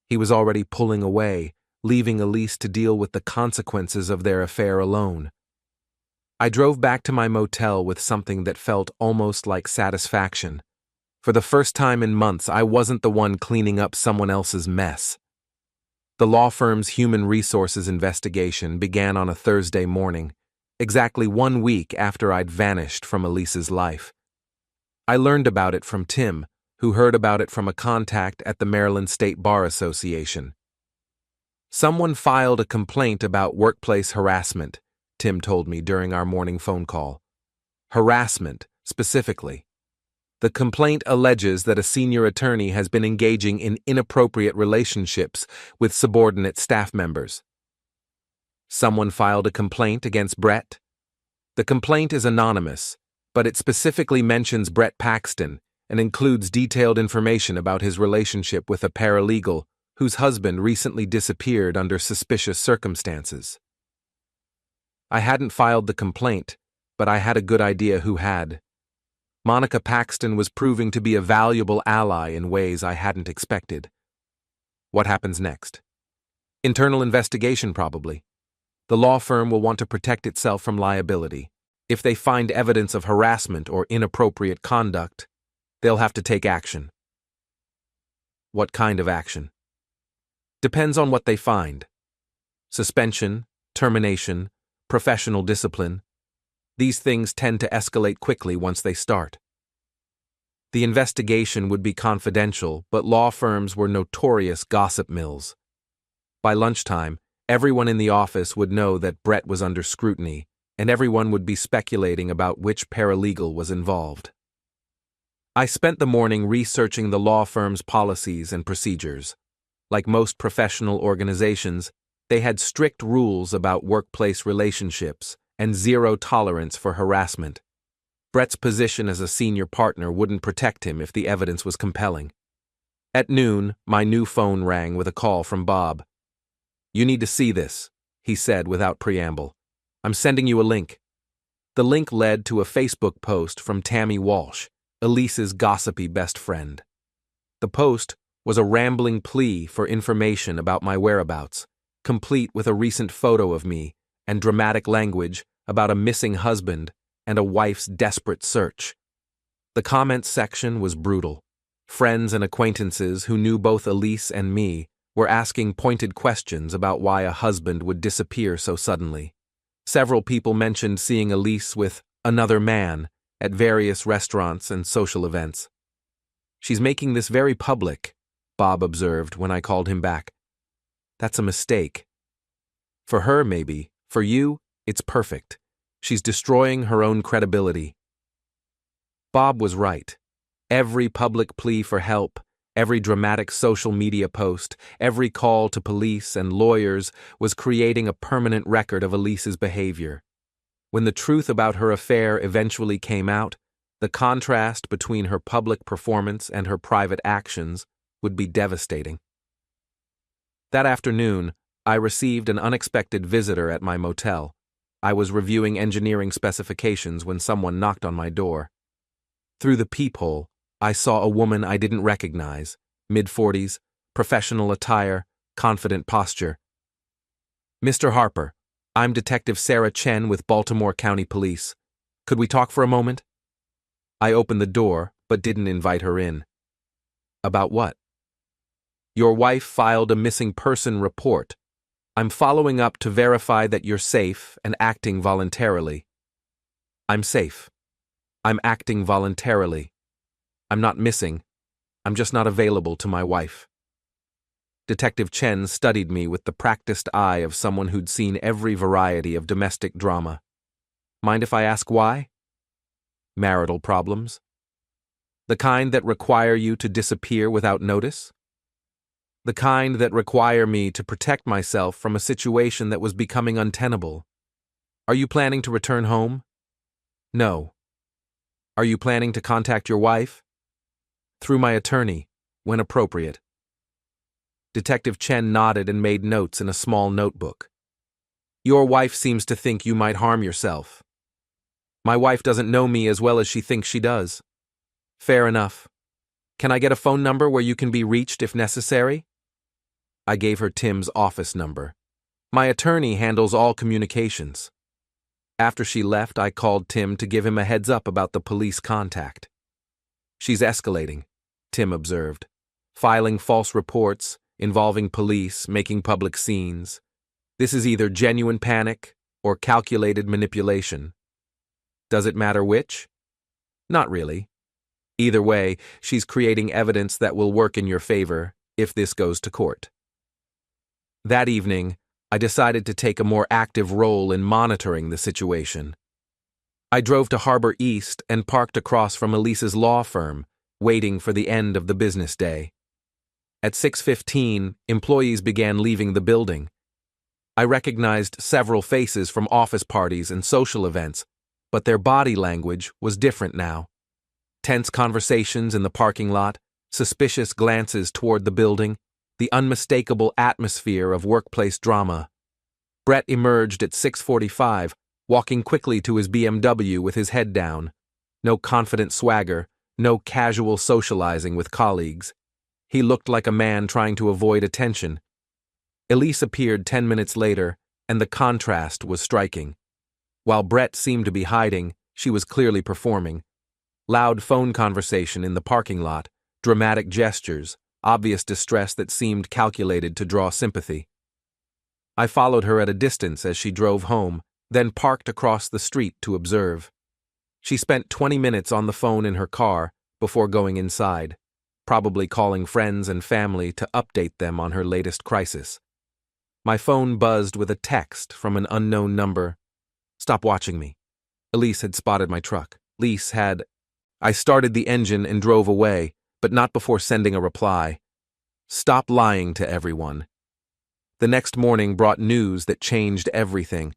He was already pulling away, leaving Elise to deal with the consequences of their affair alone. I drove back to my motel with something that felt almost like satisfaction. For the first time in months, I wasn't the one cleaning up someone else's mess. The law firm's human resources investigation began on a Thursday morning, exactly 1 week after I'd vanished from Elise's life. I learned about it from Tim, who heard about it from a contact at the Maryland State Bar Association. Someone filed a complaint about workplace harassment, Tim told me during our morning phone call. Harassment, specifically. The complaint alleges that a senior attorney has been engaging in inappropriate relationships with subordinate staff members. Someone filed a complaint against Brett? The complaint is anonymous, but it specifically mentions Brett Paxton and includes detailed information about his relationship with a paralegal whose husband recently disappeared under suspicious circumstances. I hadn't filed the complaint, but I had a good idea who had. Monica Paxton was proving to be a valuable ally in ways I hadn't expected. What happens next? Internal investigation, probably. The law firm will want to protect itself from liability. If they find evidence of harassment or inappropriate conduct, they'll have to take action. What kind of action? Depends on what they find. Suspension, termination, professional discipline. These things tend to escalate quickly once they start. The investigation would be confidential, but law firms were notorious gossip mills. By lunchtime, everyone in the office would know that Brett was under scrutiny, and everyone would be speculating about which paralegal was involved. I spent the morning researching the law firm's policies and procedures. Like most professional organizations, they had strict rules about workplace relationships and zero tolerance for harassment. Brett's position as a senior partner wouldn't protect him if the evidence was compelling. At noon, my new phone rang with a call from Bob. "You need to see this," he said without preamble. "I'm sending you a link." The link led to a Facebook post from Tammy Walsh, Elise's gossipy best friend. The post was a rambling plea for information about my whereabouts, complete with a recent photo of me and dramatic language about a missing husband and a wife's desperate search. The comments section was brutal. Friends and acquaintances who knew both Elise and me were asking pointed questions about why a husband would disappear so suddenly. Several people mentioned seeing Elise with another man at various restaurants and social events. "She's making this very public," Bob observed when I called him back. "That's a mistake. For her, maybe. For you, it's perfect. She's destroying her own credibility." Bob was right. Every public plea for help, every dramatic social media post, every call to police and lawyers was creating a permanent record of Elise's behavior. When the truth about her affair eventually came out, the contrast between her public performance and her private actions would be devastating. That afternoon, I received an unexpected visitor at my motel. I was reviewing engineering specifications when someone knocked on my door. Through the peephole, I saw a woman I didn't recognize, mid-40s, professional attire, confident posture. "Mr. Harper, I'm Detective Sarah Chen with Baltimore County Police. Could we talk for a moment?" I opened the door, but didn't invite her in. "About what?" "Your wife filed a missing person report. I'm following up to verify that you're safe and acting voluntarily." "I'm safe. I'm acting voluntarily. I'm not missing. I'm just not available to my wife." Detective Chen studied me with the practiced eye of someone who'd seen every variety of domestic drama. "Mind if I ask why?" "Marital problems." "The kind that require you to disappear without notice?" "The kind that require me to protect myself from a situation that was becoming untenable." "Are you planning to return home?" "No." "Are you planning to contact your wife?" "Through my attorney, when appropriate." Detective Chen nodded and made notes in a small notebook. "Your wife seems to think you might harm yourself." "My wife doesn't know me as well as she thinks she does." "Fair enough. Can I get a phone number where you can be reached if necessary?" I gave her Tim's office number. "My attorney handles all communications." After she left, I called Tim to give him a heads up about the police contact. "She's escalating," Tim observed. "Filing false reports, involving police, making public scenes. This is either genuine panic or calculated manipulation." "Does it matter which?" "Not really. Either way, she's creating evidence that will work in your favor if this goes to court." That evening, I decided to take a more active role in monitoring the situation. I drove to Harbor East and parked across from Elise's law firm, waiting for the end of the business day. At 6:15, employees began leaving the building. I recognized several faces from office parties and social events, but their body language was different now. Tense conversations in the parking lot, suspicious glances toward the building, the unmistakable atmosphere of workplace drama. Brett emerged at 6:45, walking quickly to his BMW with his head down. No confident swagger, no casual socializing with colleagues. He looked like a man trying to avoid attention. Elise appeared 10 minutes later, and the contrast was striking. While Brett seemed to be hiding, she was clearly performing. Loud phone conversation in the parking lot, dramatic gestures, obvious distress that seemed calculated to draw sympathy. I followed her at a distance as she drove home, then parked across the street to observe. She spent 20 minutes on the phone in her car before going inside, probably calling friends and family to update them on her latest crisis. My phone buzzed with a text from an unknown number. "Stop watching me." Elise had spotted my truck. I started the engine and drove away, but not before sending a reply. "Stop lying to everyone." The next morning brought news that changed everything.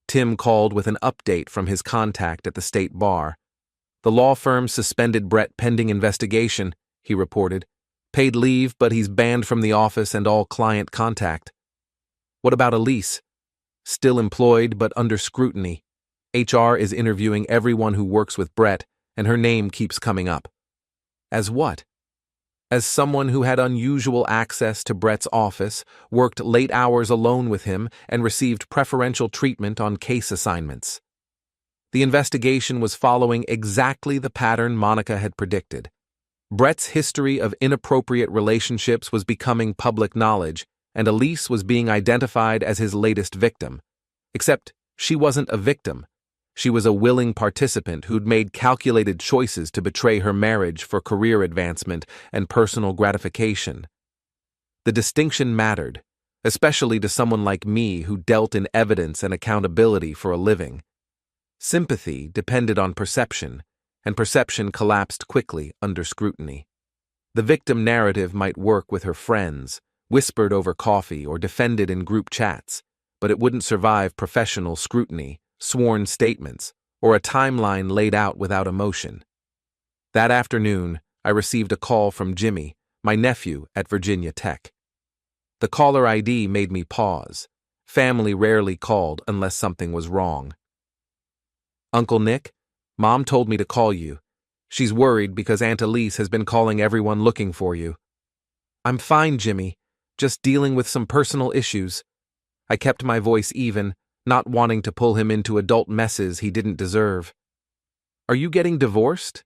Tim called with an update from his contact at the state bar. "The law firm suspended Brett pending investigation," he reported. "Paid leave, but he's banned from the office and all client contact." "What about Elise?" "Still employed, but under scrutiny. HR is interviewing everyone who works with Brett, and her name keeps coming up." "As what?" "As someone who had unusual access to Brett's office, worked late hours alone with him, and received preferential treatment on case assignments." The investigation was following exactly the pattern Monica had predicted. Brett's history of inappropriate relationships was becoming public knowledge, and Elise was being identified as his latest victim. Except she wasn't a victim. She was a willing participant who'd made calculated choices to betray her marriage for career advancement and personal gratification. The distinction mattered, especially to someone like me who dealt in evidence and accountability for a living. Sympathy depended on perception, and perception collapsed quickly under scrutiny. The victim narrative might work with her friends, whispered over coffee or defended in group chats, but it wouldn't survive professional scrutiny, sworn statements, or a timeline laid out without emotion. That afternoon, I received a call from Jimmy, my nephew at Virginia Tech. The caller ID made me pause. Family rarely called unless something was wrong. "Uncle Nick, Mom told me to call you. She's worried because Aunt Elise has been calling everyone looking for you." "I'm fine, Jimmy. Just dealing with some personal issues." I kept my voice even, not wanting to pull him into adult messes he didn't deserve. "Are you getting divorced?"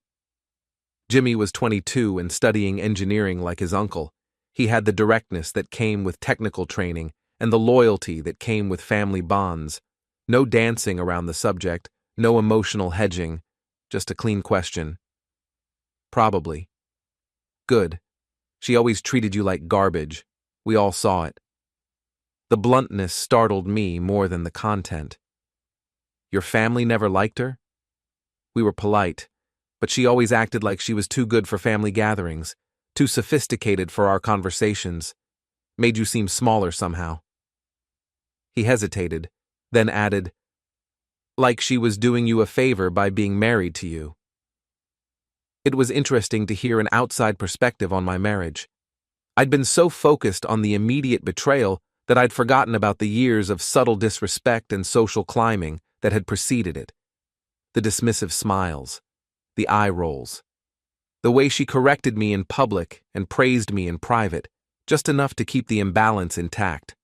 Jimmy was 22 and studying engineering like his uncle. He had the directness that came with technical training and the loyalty that came with family bonds. No dancing around the subject, no emotional hedging, just a clean question. "Probably." "Good. She always treated you like garbage. We all saw it." The bluntness startled me more than the content. "Your family never liked her?" "We were polite, but she always acted like she was too good for family gatherings, too sophisticated for our conversations. Made you seem smaller somehow." He hesitated, then added, "Like she was doing you a favor by being married to you." It was interesting to hear an outside perspective on my marriage. I'd been so focused on the immediate betrayal that I'd forgotten about the years of subtle disrespect and social climbing that had preceded it. The dismissive smiles, the eye rolls, the way she corrected me in public and praised me in private, just enough to keep the imbalance intact.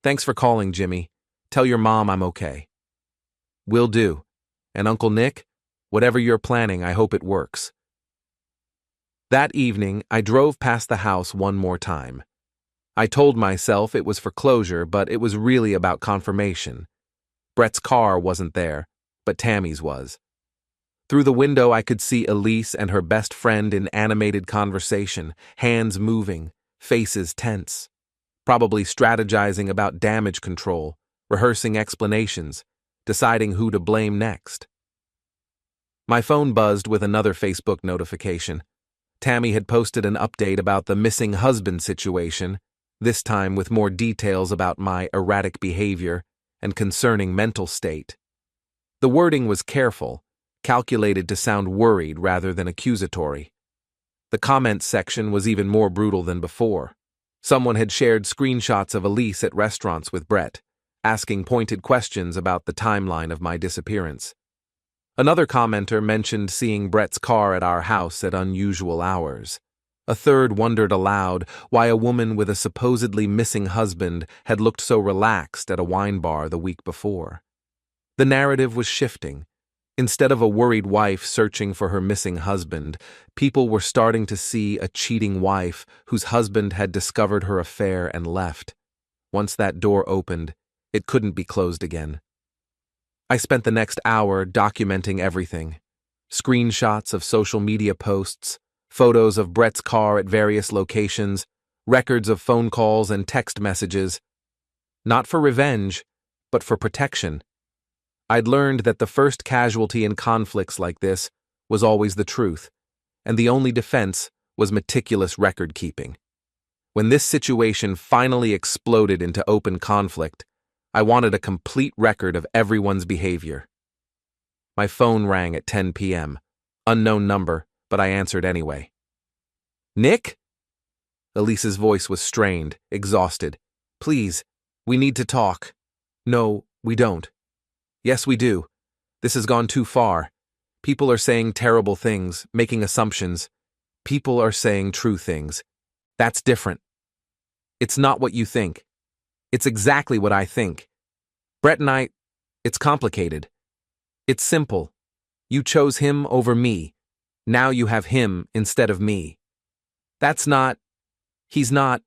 "Thanks for calling, Jimmy. Tell your mom I'm okay." "Will do. And Uncle Nick, whatever you're planning, I hope it works." That evening, I drove past the house one more time. I told myself it was for closure, but it was really about confirmation. Brett's car wasn't there, but Tammy's was. Through the window, I could see Elise and her best friend in animated conversation, hands moving, faces tense, probably strategizing about damage control, rehearsing explanations, deciding who to blame next. My phone buzzed with another Facebook notification. Tammy had posted an update about the missing husband situation, this time with more details about my erratic behavior and concerning mental state. The wording was careful, calculated to sound worried rather than accusatory. The comments section was even more brutal than before. Someone had shared screenshots of Elise at restaurants with Brett, asking pointed questions about the timeline of my disappearance. Another commenter mentioned seeing Brett's car at our house at unusual hours. A third wondered aloud why a woman with a supposedly missing husband had looked so relaxed at a wine bar the week before. The narrative was shifting. Instead of a worried wife searching for her missing husband, people were starting to see a cheating wife whose husband had discovered her affair and left. Once that door opened, it couldn't be closed again. I spent the next hour documenting everything. Screenshots of social media posts, photos of Brett's car at various locations, records of phone calls and text messages. Not for revenge, but for protection. I'd learned that the first casualty in conflicts like this was always the truth, and the only defense was meticulous record-keeping. When this situation finally exploded into open conflict, I wanted a complete record of everyone's behavior. My phone rang at 10 p.m. Unknown number, but I answered anyway. "Nick?" Elise's voice was strained, exhausted. "Please, we need to talk." "No, we don't." "Yes, we do. This has gone too far. People are saying terrible things, making assumptions. People are saying true things. That's different. It's not what you think. It's exactly what I think. Brett and I, it's complicated." It's simple. You chose him over me. Now you have him instead of me. He's not.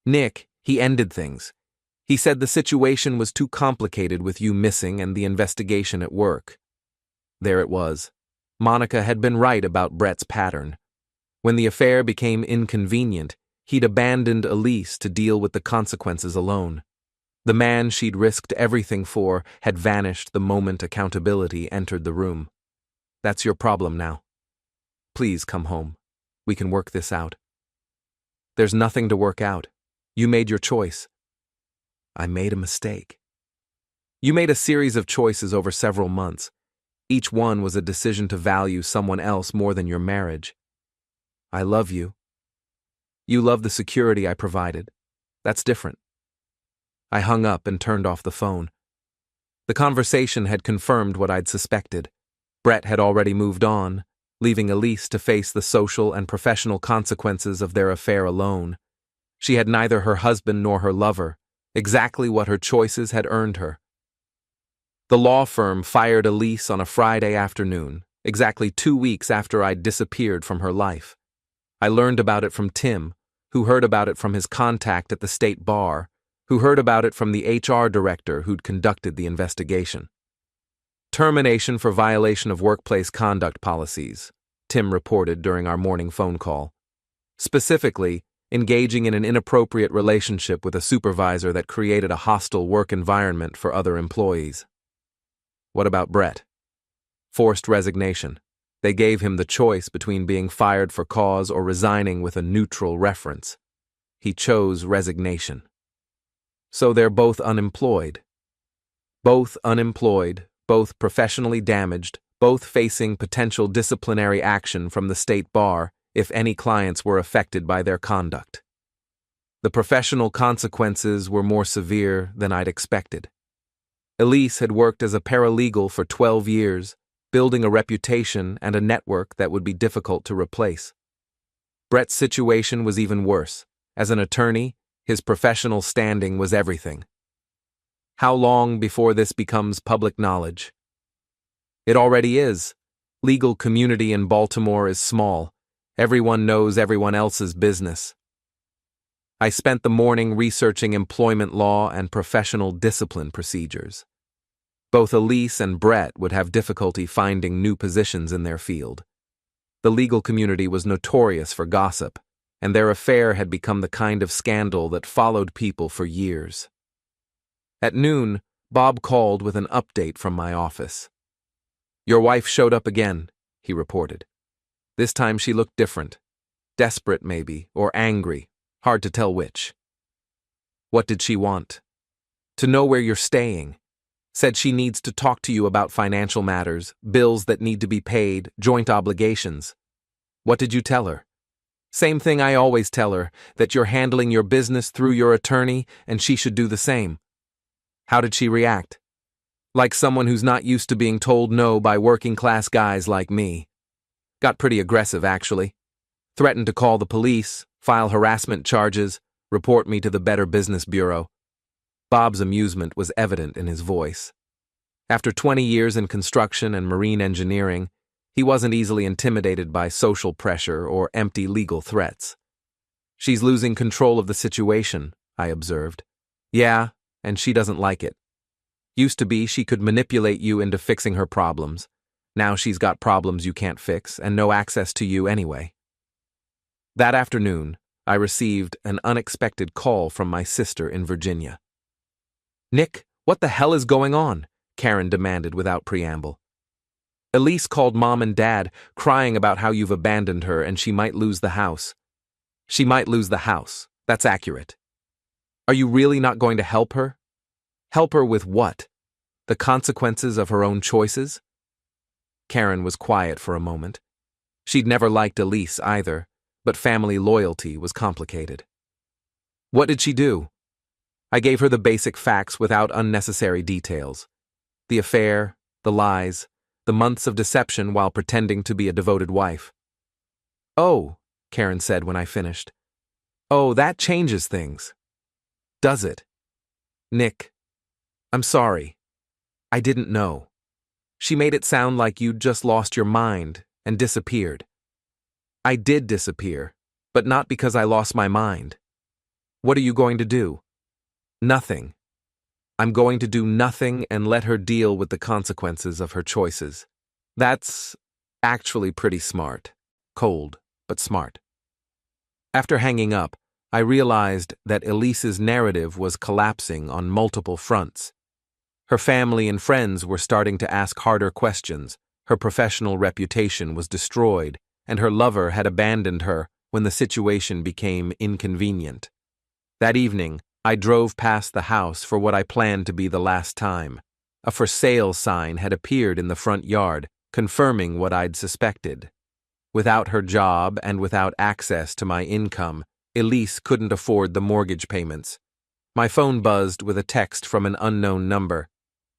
Nick, he ended things. He said the situation was too complicated with you missing and the investigation at work. There it was. Monica had been right about Brett's pattern. When the affair became inconvenient, he'd abandoned Elise to deal with the consequences alone. The man she'd risked everything for had vanished the moment accountability entered the room. That's your problem now. Please come home. We can work this out. There's nothing to work out. You made your choice. I made a mistake. You made a series of choices over several months. Each one was a decision to value someone else more than your marriage. I love you. You love the security I provided. That's different. I hung up and turned off the phone. The conversation had confirmed what I'd suspected. Brett had already moved on, leaving Elise to face the social and professional consequences of their affair alone. She had neither her husband nor her lover, exactly what her choices had earned her. The law firm fired Elise on a Friday afternoon, exactly 2 weeks after I'd disappeared from her life. I learned about it from Tim, who heard about it from his contact at the state bar, who heard about it from the HR director who'd conducted the investigation. Termination for violation of workplace conduct policies, Tim reported during our morning phone call. Specifically, engaging in an inappropriate relationship with a supervisor that created a hostile work environment for other employees. What about Brett? Forced resignation. They gave him the choice between being fired for cause or resigning with a neutral reference. He chose resignation. So they're both unemployed. Both unemployed, both professionally damaged, both facing potential disciplinary action from the state bar if any clients were affected by their conduct. The professional consequences were more severe than I'd expected. Elise had worked as a paralegal for 12 years, building a reputation and a network that would be difficult to replace. Brett's situation was even worse. As an attorney, his professional standing was everything. How long before this becomes public knowledge? It already is. Legal community in Baltimore is small. Everyone knows everyone else's business. I spent the morning researching employment law and professional discipline procedures. Both Elise and Brett would have difficulty finding new positions in their field. The legal community was notorious for gossip, and their affair had become the kind of scandal that followed people for years. At noon, Bob called with an update from my office. "Your wife showed up again," he reported. This time she looked different. Desperate, maybe, or angry. Hard to tell which. "What did she want?" "To know where you're staying. Said she needs to talk to you about financial matters, bills that need to be paid, joint obligations." "What did you tell her?" "Same thing I always tell her, that you're handling your business through your attorney and she should do the same." "How did she react?" "Like someone who's not used to being told no by working-class guys like me. Got pretty aggressive, actually. Threatened to call the police, file harassment charges, report me to the Better Business Bureau." Bob's amusement was evident in his voice. After 20 years in construction and marine engineering, he wasn't easily intimidated by social pressure or empty legal threats. "She's losing control of the situation," I observed. "Yeah, and she doesn't like it. Used to be she could manipulate you into fixing her problems. Now she's got problems you can't fix and no access to you anyway." That afternoon, I received an unexpected call from my sister in Virginia. "Nick, what the hell is going on?" Karen demanded without preamble. "Elise called Mom and Dad, crying about how you've abandoned her and she might lose the house." "She might lose the house. That's accurate." "Are you really not going to help her?" "Help her with what? The consequences of her own choices?" Karen was quiet for a moment. She'd never liked Elise either, but family loyalty was complicated. "What did she do?" I gave her the basic facts without unnecessary details. The affair, the lies, the months of deception while pretending to be a devoted wife. "Oh," Karen said when I finished. "Oh, that changes things." "Does it?" "Nick, I'm sorry. I didn't know." She made it sound like you'd just lost your mind and disappeared. I did disappear, but not because I lost my mind. What are you going to do? Nothing. I'm going to do nothing and let her deal with the consequences of her choices. That's actually pretty smart. Cold, but smart. After hanging up, I realized that Elise's narrative was collapsing on multiple fronts. Her family and friends were starting to ask harder questions, her professional reputation was destroyed, and her lover had abandoned her when the situation became inconvenient. That evening, I drove past the house for what I planned to be the last time. A for sale sign had appeared in the front yard, confirming what I'd suspected. Without her job and without access to my income, Elise couldn't afford the mortgage payments. My phone buzzed with a text from an unknown number.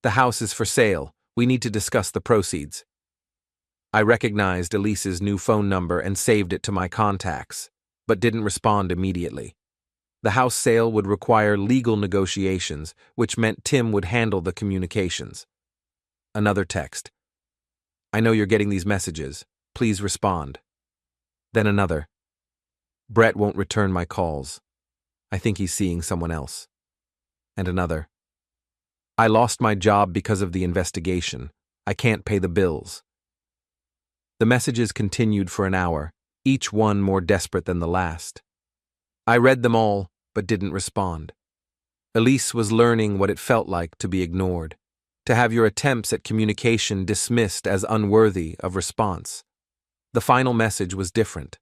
"The house is for sale. We need to discuss the proceeds." I recognized Elise's new phone number and saved it to my contacts, but didn't respond immediately. The house sale would require legal negotiations, which meant Tim would handle the communications. Another text. "I know you're getting these messages. Please respond." Then another. "Brett won't return my calls. I think he's seeing someone else." And another. "I lost my job because of the investigation. I can't pay the bills." The messages continued for an hour, each one more desperate than the last. I read them all, but didn't respond. Elise was learning what it felt like to be ignored, to have your attempts at communication dismissed as unworthy of response. The final message was different.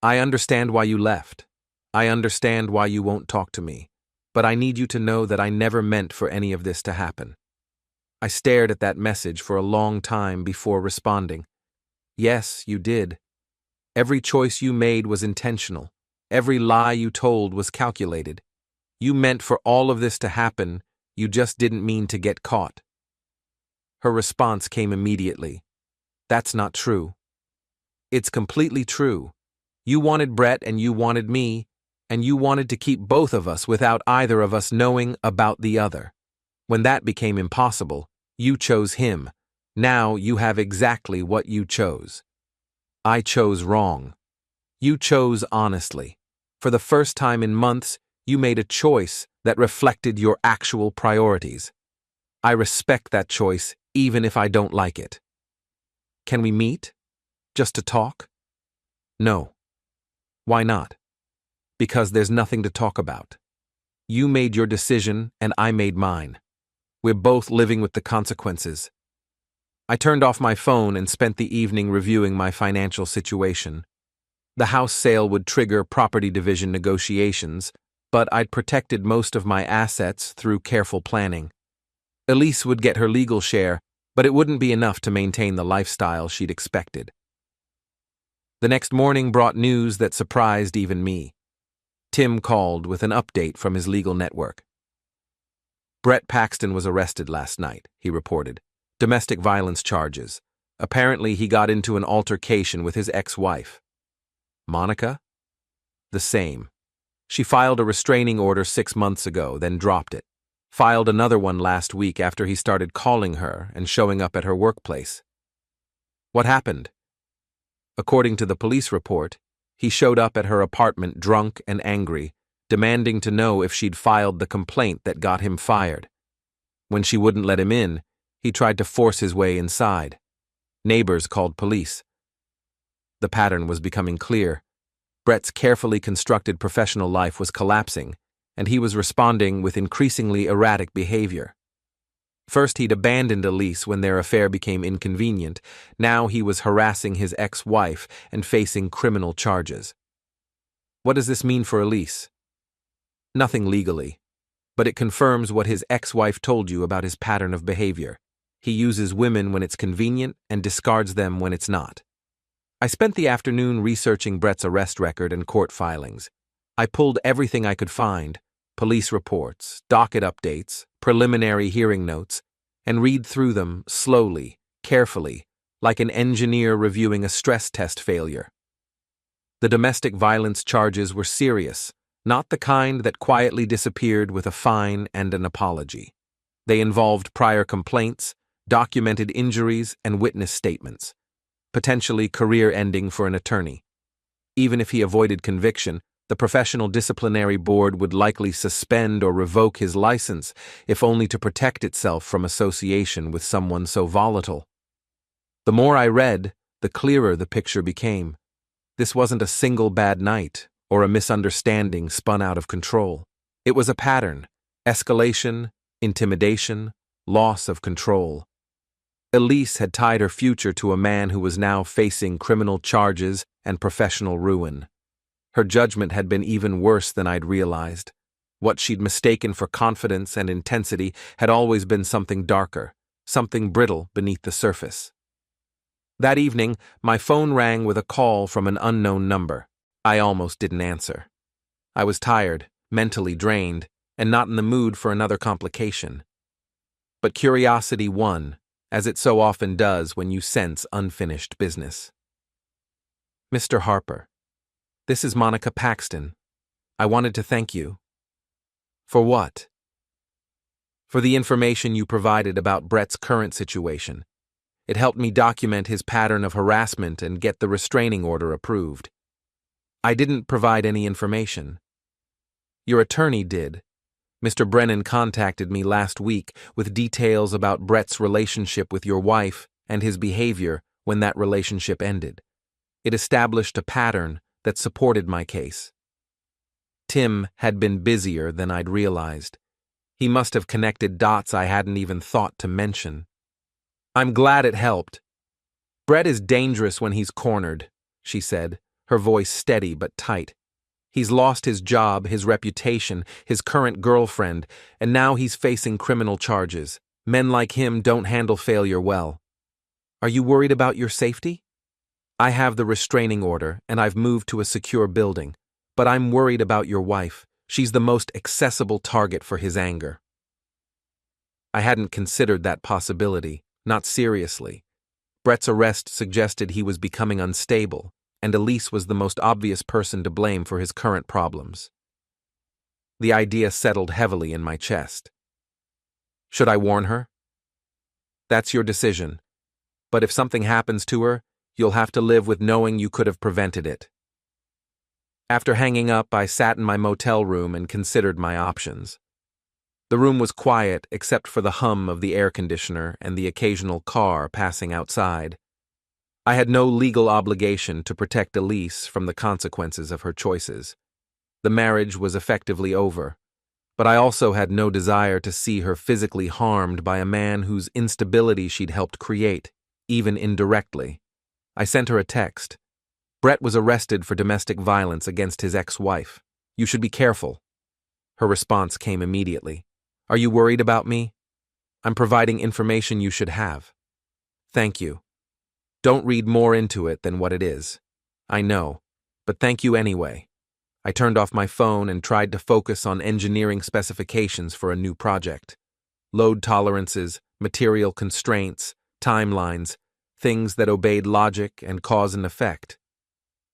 "I understand why you left. I understand why you won't talk to me, but I need you to know that I never meant for any of this to happen." I stared at that message for a long time before responding. "Yes, you did. Every choice you made was intentional. Every lie you told was calculated. You meant for all of this to happen, you just didn't mean to get caught." Her response came immediately. "That's not true." "It's completely true. You wanted Brett and you wanted me, and you wanted to keep both of us without either of us knowing about the other. When that became impossible, you chose him. Now you have exactly what you chose. I chose wrong. You chose honestly. For the first time in months, you made a choice that reflected your actual priorities. I respect that choice, even if I don't like it. Can we meet? Just to talk?" "No." "Why not?" "Because there's nothing to talk about. You made your decision and I made mine. We're both living with the consequences." I turned off my phone and spent the evening reviewing my financial situation. The house sale would trigger property division negotiations, but I'd protected most of my assets through careful planning. Elise would get her legal share, but it wouldn't be enough to maintain the lifestyle she'd expected. The next morning brought news that surprised even me. Tim called with an update from his legal network. "Brett Paxton was arrested last night," he reported. "Domestic violence charges. Apparently he got into an altercation with his ex-wife." "Monica?" "The same. She filed a restraining order 6 months ago, then dropped it. Filed another one last week after he started calling her and showing up at her workplace." "What happened?" "According to the police report, he showed up at her apartment drunk and angry, demanding to know if she'd filed the complaint that got him fired. When she wouldn't let him in, he tried to force his way inside. Neighbors called police." The pattern was becoming clear. Brett's carefully constructed professional life was collapsing, and he was responding with increasingly erratic behavior. First, he'd abandoned Elise when their affair became inconvenient. Now he was harassing his ex-wife and facing criminal charges. "What does this mean for Elise?" "Nothing legally, but it confirms what his ex-wife told you about his pattern of behavior. He uses women when it's convenient and discards them when it's not." I spent the afternoon researching Brett's arrest record and court filings. I pulled everything I could find: police reports, docket updates, preliminary hearing notes, and read through them slowly, carefully, like an engineer reviewing a stress test failure. The domestic violence charges were serious, not the kind that quietly disappeared with a fine and an apology. They involved prior complaints, documented injuries, and witness statements, potentially career-ending for an attorney. Even if he avoided conviction, the professional disciplinary board would likely suspend or revoke his license, if only to protect itself from association with someone so volatile. The more I read, the clearer the picture became. This wasn't a single bad night or a misunderstanding spun out of control. It was a pattern: escalation, intimidation, loss of control. Elise had tied her future to a man who was now facing criminal charges and professional ruin. Her judgment had been even worse than I'd realized. What she'd mistaken for confidence and intensity had always been something darker, something brittle beneath the surface. That evening, my phone rang with a call from an unknown number. I almost didn't answer. I was tired, mentally drained, and not in the mood for another complication. But curiosity won, as it so often does when you sense unfinished business. Mr. Harper, this is Monica Paxton. I wanted to thank you. For what? For the information you provided about Brett's current situation. It helped me document his pattern of harassment and get the restraining order approved. I didn't provide any information. Your attorney did. Mr. Brennan contacted me last week with details about Brett's relationship with your wife and his behavior when that relationship ended. It established a pattern that supported my case. Tim had been busier than I'd realized. He must have connected dots I hadn't even thought to mention. I'm glad it helped. Brett is dangerous when he's cornered, she said, her voice steady but tight. He's lost his job, his reputation, his current girlfriend, and now he's facing criminal charges. Men like him don't handle failure well. Are you worried about your safety? I have the restraining order, and I've moved to a secure building, but I'm worried about your wife. She's the most accessible target for his anger. I hadn't considered that possibility, not seriously. Brett's arrest suggested he was becoming unstable, and Elise was the most obvious person to blame for his current problems. The idea settled heavily in my chest. Should I warn her? That's your decision, but if something happens to her, you'll have to live with knowing you could have prevented it. After hanging up, I sat in my motel room and considered my options. The room was quiet except for the hum of the air conditioner and the occasional car passing outside. I had no legal obligation to protect Elise from the consequences of her choices. The marriage was effectively over, but I also had no desire to see her physically harmed by a man whose instability she'd helped create, even indirectly. I sent her a text. Brett was arrested for domestic violence against his ex-wife. You should be careful. Her response came immediately. Are you worried about me? I'm providing information you should have. Thank you. Don't read more into it than what it is. I know, but thank you anyway. I turned off my phone and tried to focus on engineering specifications for a new project. Load tolerances, material constraints, timelines, things that obeyed logic and cause and effect.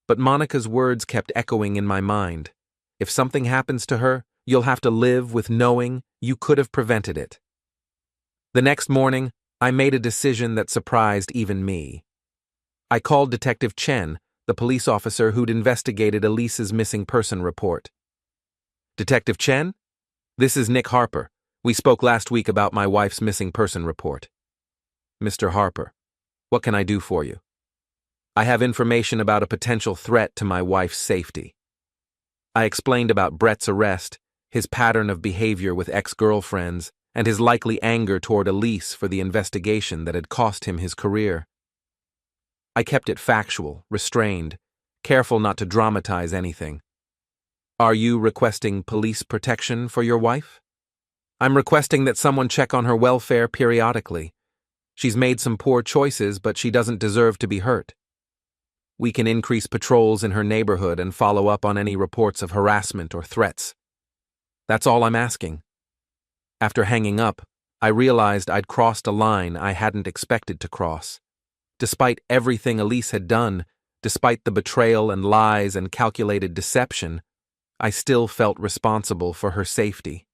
But Monica's words kept echoing in my mind. If something happens to her, you'll have to live with knowing you could have prevented it. The next morning, I made a decision that surprised even me. I called Detective Chen, the police officer who'd investigated Elise's missing person report. Detective Chen? This is Nick Harper. We spoke last week about my wife's missing person report. Mr. Harper, what can I do for you? I have information about a potential threat to my wife's safety. I explained about Brett's arrest, his pattern of behavior with ex-girlfriends, and his likely anger toward Elise for the investigation that had cost him his career. I kept it factual, restrained, careful not to dramatize anything. Are you requesting police protection for your wife? I'm requesting that someone check on her welfare periodically. She's made some poor choices, but she doesn't deserve to be hurt. We can increase patrols in her neighborhood and follow up on any reports of harassment or threats. That's all I'm asking. After hanging up, I realized I'd crossed a line I hadn't expected to cross. Despite everything Elise had done, despite the betrayal and lies and calculated deception, I still felt responsible for her safety.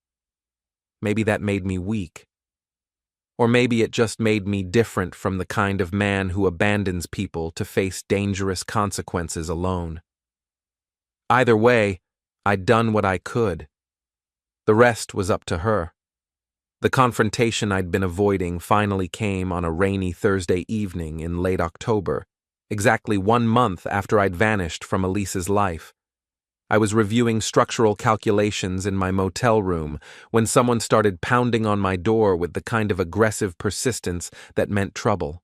Maybe that made me weak. Or maybe it just made me different from the kind of man who abandons people to face dangerous consequences alone. Either way, I'd done what I could. The rest was up to her. The confrontation I'd been avoiding finally came on a rainy Thursday evening in late October, exactly 1 month after I'd vanished from Elise's life. I was reviewing structural calculations in my motel room when someone started pounding on my door with the kind of aggressive persistence that meant trouble.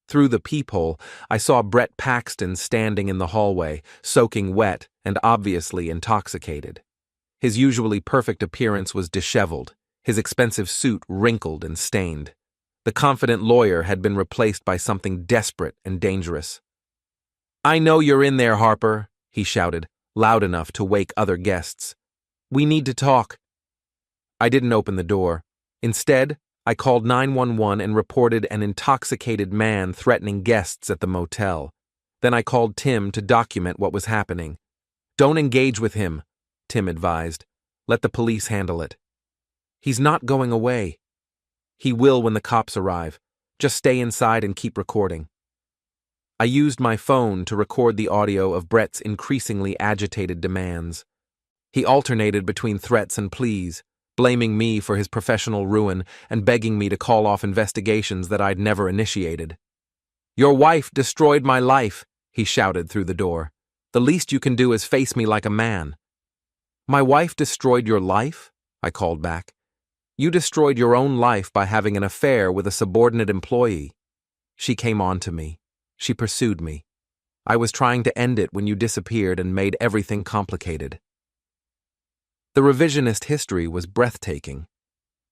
Through the peephole, I saw Brett Paxton standing in the hallway, soaking wet and obviously intoxicated. His usually perfect appearance was disheveled, his expensive suit wrinkled and stained. The confident lawyer had been replaced by something desperate and dangerous. "I know you're in there, Harper," he shouted, loud enough to wake other guests. "We need to talk." I didn't open the door. Instead, I called 911 and reported an intoxicated man threatening guests at the motel. Then I called Tim to document what was happening. "Don't engage with him," Tim advised. "Let the police handle it." "He's not going away." "He will when the cops arrive. Just stay inside and keep recording." I used my phone to record the audio of Brett's increasingly agitated demands. He alternated between threats and pleas, blaming me for his professional ruin and begging me to call off investigations that I'd never initiated. "Your wife destroyed my life," he shouted through the door. "The least you can do is face me like a man." "My wife destroyed your life?" I called back. "You destroyed your own life by having an affair with a subordinate employee." She came on to me. She pursued me. "I was trying to end it when you disappeared and made everything complicated." The revisionist history was breathtaking.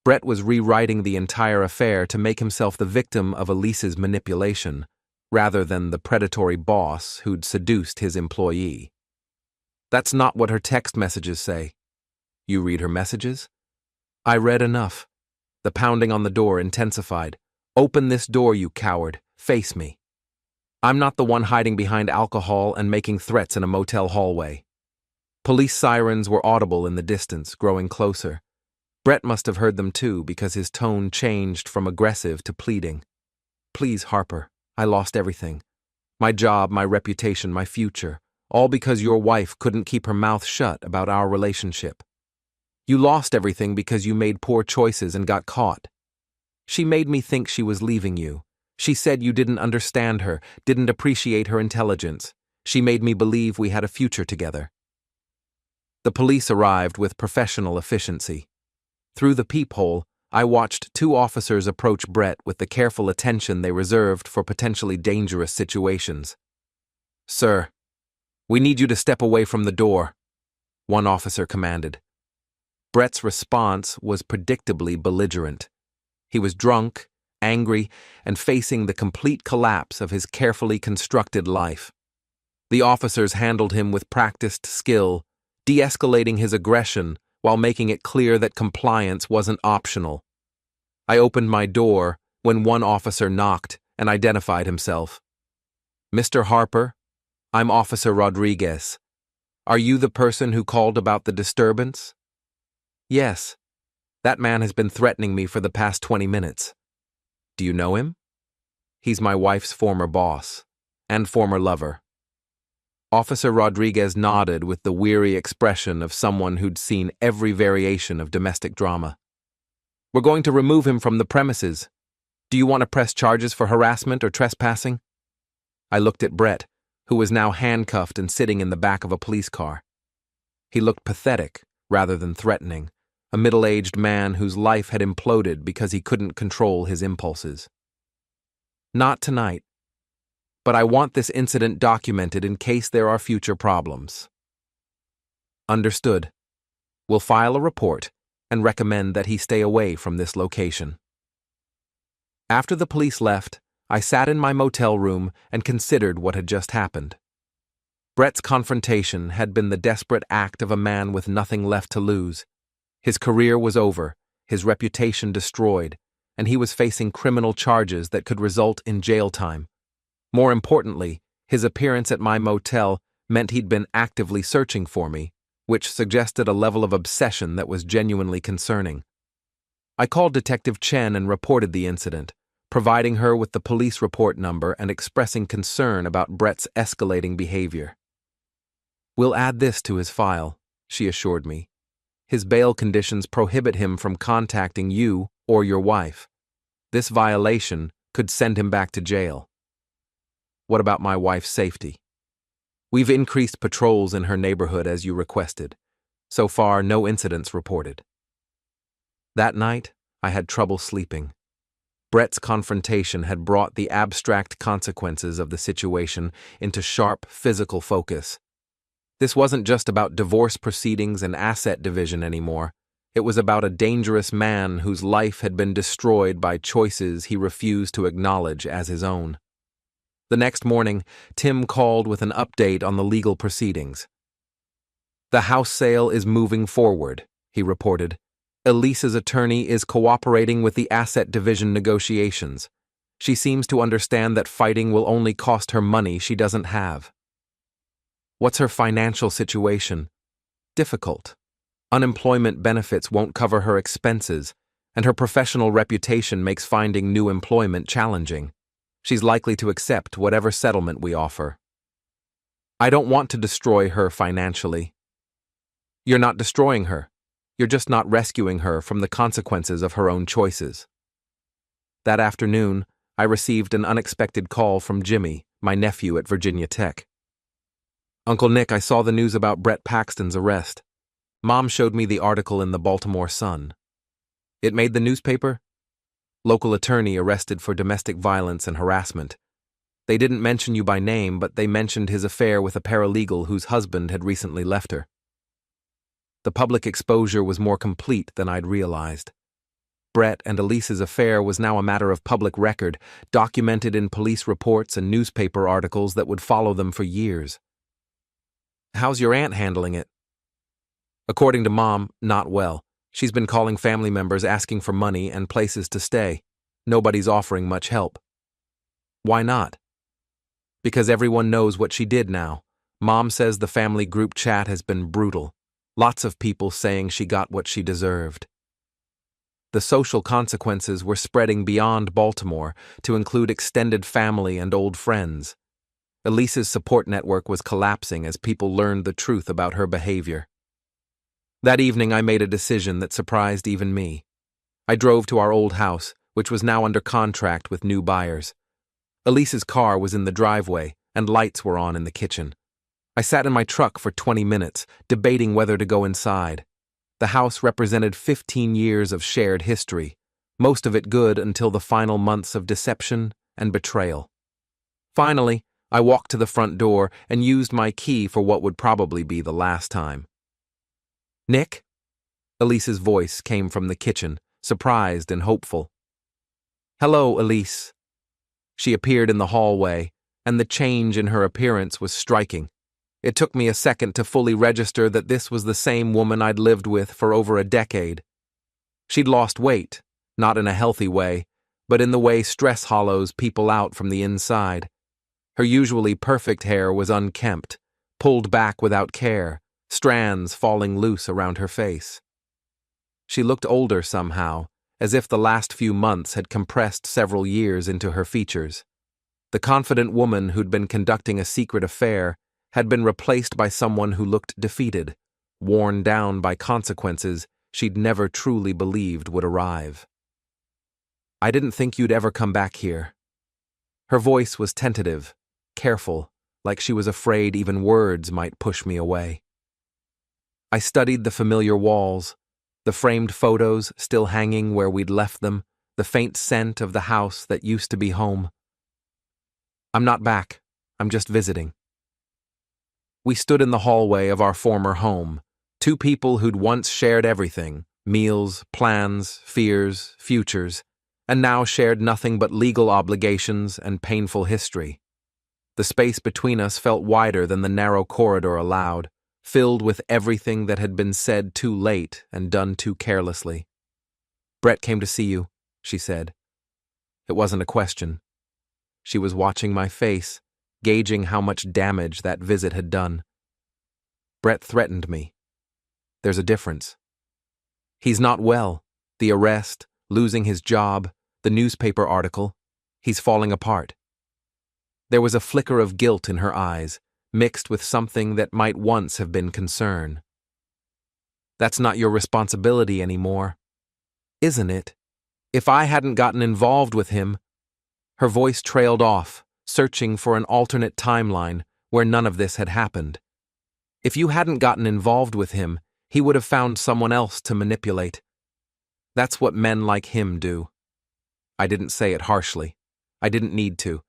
Brett was rewriting the entire affair to make himself the victim of Elise's manipulation, rather than the predatory boss who'd seduced his employee. "That's not what her text messages say." "You read her messages?" I read enough. The pounding on the door intensified. "Open this door, you coward. Face me." I'm not the one hiding behind alcohol and making threats in a motel hallway. Police sirens were audible in the distance, growing closer. Brett must have heard them too, because his tone changed from aggressive to pleading. "Please, Harper, I lost everything. My job, my reputation, my future, all because your wife couldn't keep her mouth shut about our relationship. You lost everything because you made poor choices and got caught. She made me think she was leaving you. She said you didn't understand her, didn't appreciate her intelligence. She made me believe we had a future together." The police arrived with professional efficiency. Through the peephole, I watched 2 officers approach Brett with the careful attention they reserved for potentially dangerous situations. "Sir, we need you to step away from the door," one officer commanded. Brett's response was predictably belligerent. He was drunk, angry, and facing the complete collapse of his carefully constructed life. The officers handled him with practiced skill, de-escalating his aggression while making it clear that compliance wasn't optional. I opened my door when one officer knocked and identified himself. "Mr. Harper, I'm Officer Rodriguez. Are you the person who called about the disturbance?" "Yes. That man has been threatening me for the past 20 minutes. Do you know him?" "He's my wife's former boss and former lover." Officer Rodriguez nodded with the weary expression of someone who'd seen every variation of domestic drama. "We're going to remove him from the premises. Do you want to press charges for harassment or trespassing?" I looked at Brett, who was now handcuffed and sitting in the back of a police car. He looked pathetic rather than threatening, a middle-aged man whose life had imploded because he couldn't control his impulses. "Not tonight. But I want this incident documented in case there are future problems." "Understood. We'll file a report and recommend that he stay away from this location." After the police left, I sat in my motel room and considered what had just happened. Brett's confrontation had been the desperate act of a man with nothing left to lose. His career was over, his reputation destroyed, and he was facing criminal charges that could result in jail time. More importantly, his appearance at my motel meant he'd been actively searching for me, which suggested a level of obsession that was genuinely concerning. I called Detective Chen and reported the incident, providing her with the police report number and expressing concern about Brett's escalating behavior. "We'll add this to his file," she assured me. "His bail conditions prohibit him from contacting you or your wife. This violation could send him back to jail." "What about my wife's safety?" "We've increased patrols in her neighborhood as you requested. So far, no incidents reported." That night, I had trouble sleeping. Brett's confrontation had brought the abstract consequences of the situation into sharp physical focus. This wasn't just about divorce proceedings and asset division anymore. It was about a dangerous man whose life had been destroyed by choices he refused to acknowledge as his own. The next morning, Tim called with an update on the legal proceedings. "The house sale is moving forward," he reported. "Elise's attorney is cooperating with the asset division negotiations. She seems to understand that fighting will only cost her money she doesn't have." "What's her financial situation?" "Difficult. Unemployment benefits won't cover her expenses, and her professional reputation makes finding new employment challenging. She's likely to accept whatever settlement we offer." "I don't want to destroy her financially." "You're not destroying her. You're just not rescuing her from the consequences of her own choices." That afternoon, I received an unexpected call from Jimmy, my nephew at Virginia Tech. "Uncle Nick, I saw the news about Brett Paxton's arrest. Mom showed me the article in the Baltimore Sun." "It made the newspaper?" "Local attorney arrested for domestic violence and harassment. They didn't mention you by name, but they mentioned his affair with a paralegal whose husband had recently left her." The public exposure was more complete than I'd realized. Brett and Elise's affair was now a matter of public record, documented in police reports and newspaper articles that would follow them for years. "How's your aunt handling it?" "According to Mom, not well. She's been calling family members asking for money and places to stay. Nobody's offering much help." "Why not?" "Because everyone knows what she did now. Mom says the family group chat has been brutal. Lots of people saying she got what she deserved." The social consequences were spreading beyond Baltimore to include extended family and old friends. Elise's support network was collapsing as people learned the truth about her behavior. That evening, I made a decision that surprised even me. I drove to our old house, which was now under contract with new buyers. Elise's car was in the driveway, and lights were on in the kitchen. I sat in my truck for 20 minutes, debating whether to go inside. The house represented 15 years of shared history, most of it good until the final months of deception and betrayal. Finally, I walked to the front door and used my key for what would probably be the last time. "Nick?" Elise's voice came from the kitchen, surprised and hopeful. "Hello, Elise." She appeared in the hallway, and the change in her appearance was striking. It took me a second to fully register that this was the same woman I'd lived with for over a decade. She'd lost weight, not in a healthy way, but in the way stress hollows people out from the inside. Her usually perfect hair was unkempt, pulled back without care, strands falling loose around her face. She looked older somehow, as if the last few months had compressed several years into her features. The confident woman who'd been conducting a secret affair had been replaced by someone who looked defeated, worn down by consequences she'd never truly believed would arrive. "I didn't think you'd ever come back here." Her voice was tentative, careful, like she was afraid even words might push me away. I studied the familiar walls, the framed photos still hanging where we'd left them, the faint scent of the house that used to be home. "I'm not back. I'm just visiting." We stood in the hallway of our former home, two people who'd once shared everything, meals, plans, fears, futures, and now shared nothing but legal obligations and painful history. The space between us felt wider than the narrow corridor allowed, filled with everything that had been said too late and done too carelessly. "Brett came to see you," she said. It wasn't a question. She was watching my face, gauging how much damage that visit had done. "Brett threatened me. There's a difference." "He's not well. The arrest, losing his job, the newspaper article. He's falling apart. There was a flicker of guilt in her eyes, mixed with something that might once have been concern. That's not your responsibility anymore, isn't it? If I hadn't gotten involved with him. Her voice trailed off, searching for an alternate timeline where none of this had happened. If you hadn't gotten involved with him, he would have found someone else to manipulate. That's what men like him do. I didn't say it harshly. I didn't need to.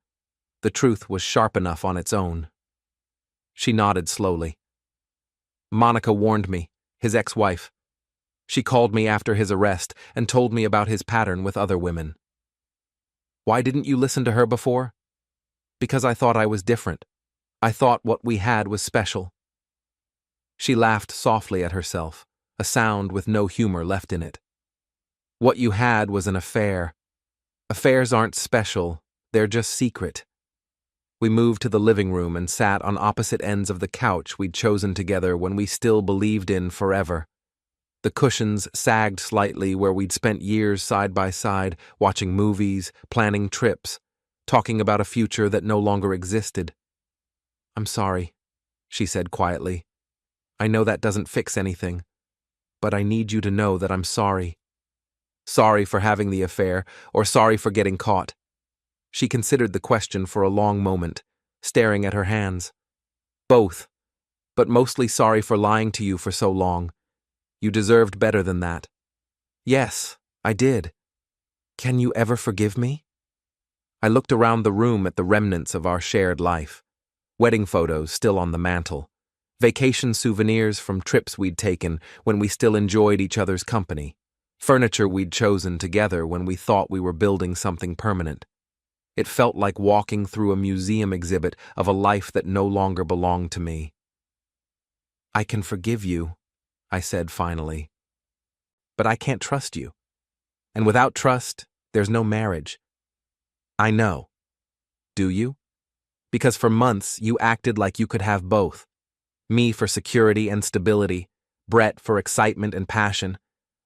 The truth was sharp enough on its own. She nodded slowly. Monica warned me, his ex-wife. She called me after his arrest and told me about his pattern with other women. Why didn't you listen to her before? Because I thought I was different. I thought what we had was special. She laughed softly at herself, a sound with no humor left in it. What you had was an affair. Affairs aren't special, they're just secret. We moved to the living room and sat on opposite ends of the couch we'd chosen together when we still believed in forever. The cushions sagged slightly where we'd spent years side by side, watching movies, planning trips, talking about a future that no longer existed. I'm sorry, she said quietly. I know that doesn't fix anything, but I need you to know that I'm sorry. Sorry for having the affair, or sorry for getting caught. She considered the question for a long moment, staring at her hands. Both, but mostly sorry for lying to you for so long. You deserved better than that. Yes, I did. Can you ever forgive me? I looked around the room at the remnants of our shared life. Wedding photos still on the mantel. Vacation souvenirs from trips we'd taken when we still enjoyed each other's company. Furniture we'd chosen together when we thought we were building something permanent. It felt like walking through a museum exhibit of a life that no longer belonged to me. I can forgive you, I said finally. But I can't trust you. And without trust, there's no marriage. I know. Do you? Because for months you acted like you could have both. Me for security and stability, Brett for excitement and passion,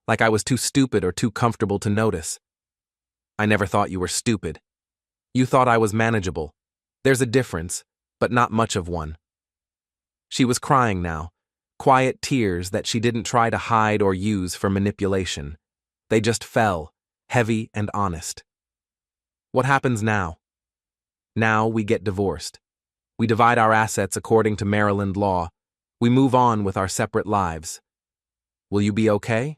like I was too stupid or too comfortable to notice. I never thought you were stupid. You thought I was manageable. There's a difference, but not much of one. She was crying now, quiet tears that she didn't try to hide or use for manipulation. They just fell, heavy and honest. What happens now? Now we get divorced. We divide our assets according to Maryland law. We move on with our separate lives. Will you be okay?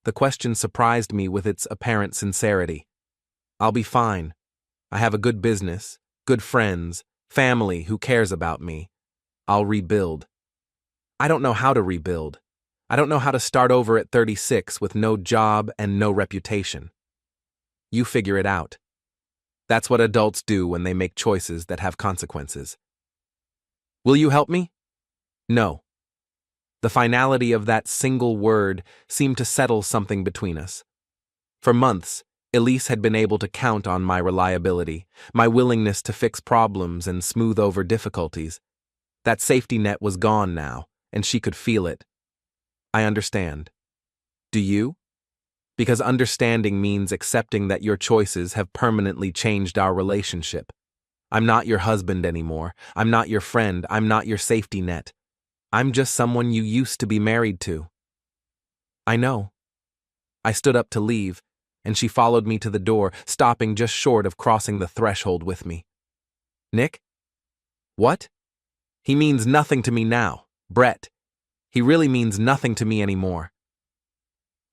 The question surprised me with its apparent sincerity. I'll be fine. I have a good business, good friends, family who cares about me. I'll rebuild. I don't know how to rebuild. I don't know how to start over at 36 with no job and no reputation. You figure it out. That's what adults do when they make choices that have consequences. Will you help me? No. The finality of that single word seemed to settle something between us. For months, Elise had been able to count on my reliability, my willingness to fix problems and smooth over difficulties. That safety net was gone now, and she could feel it. I understand. Do you? Because understanding means accepting that your choices have permanently changed our relationship. I'm not your husband anymore. I'm not your friend. I'm not your safety net. I'm just someone you used to be married to. I know. I stood up to leave, and she followed me to the door, stopping just short of crossing the threshold with me. Nick? What? He means nothing to me now, Brett. He really means nothing to me anymore.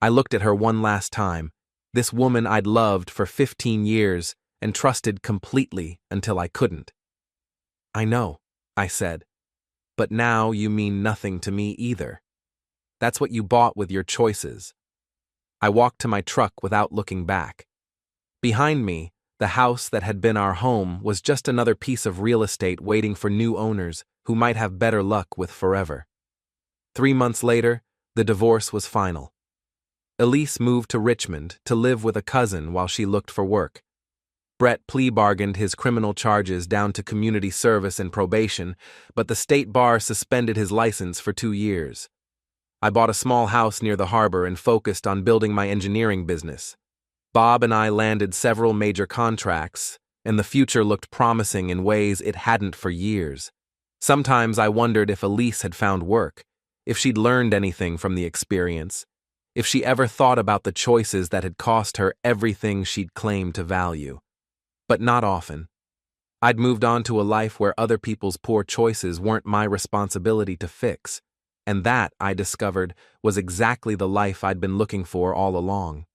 I looked at her one last time, this woman I'd loved for 15 years and trusted completely until I couldn't. I know, I said, but now you mean nothing to me either. That's what you bought with your choices. I walked to my truck without looking back. Behind me, the house that had been our home was just another piece of real estate waiting for new owners who might have better luck with forever. 3 months later, the divorce was final. Elise moved to Richmond to live with a cousin while she looked for work. Brett plea bargained his criminal charges down to community service and probation, but the state bar suspended his license for 2 years. I bought a small house near the harbor and focused on building my engineering business. Bob and I landed several major contracts, and the future looked promising in ways it hadn't for years. Sometimes I wondered if Elise had found work, if she'd learned anything from the experience, if she ever thought about the choices that had cost her everything she'd claimed to value. But not often. I'd moved on to a life where other people's poor choices weren't my responsibility to fix, and that, I discovered, was exactly the life I'd been looking for all along.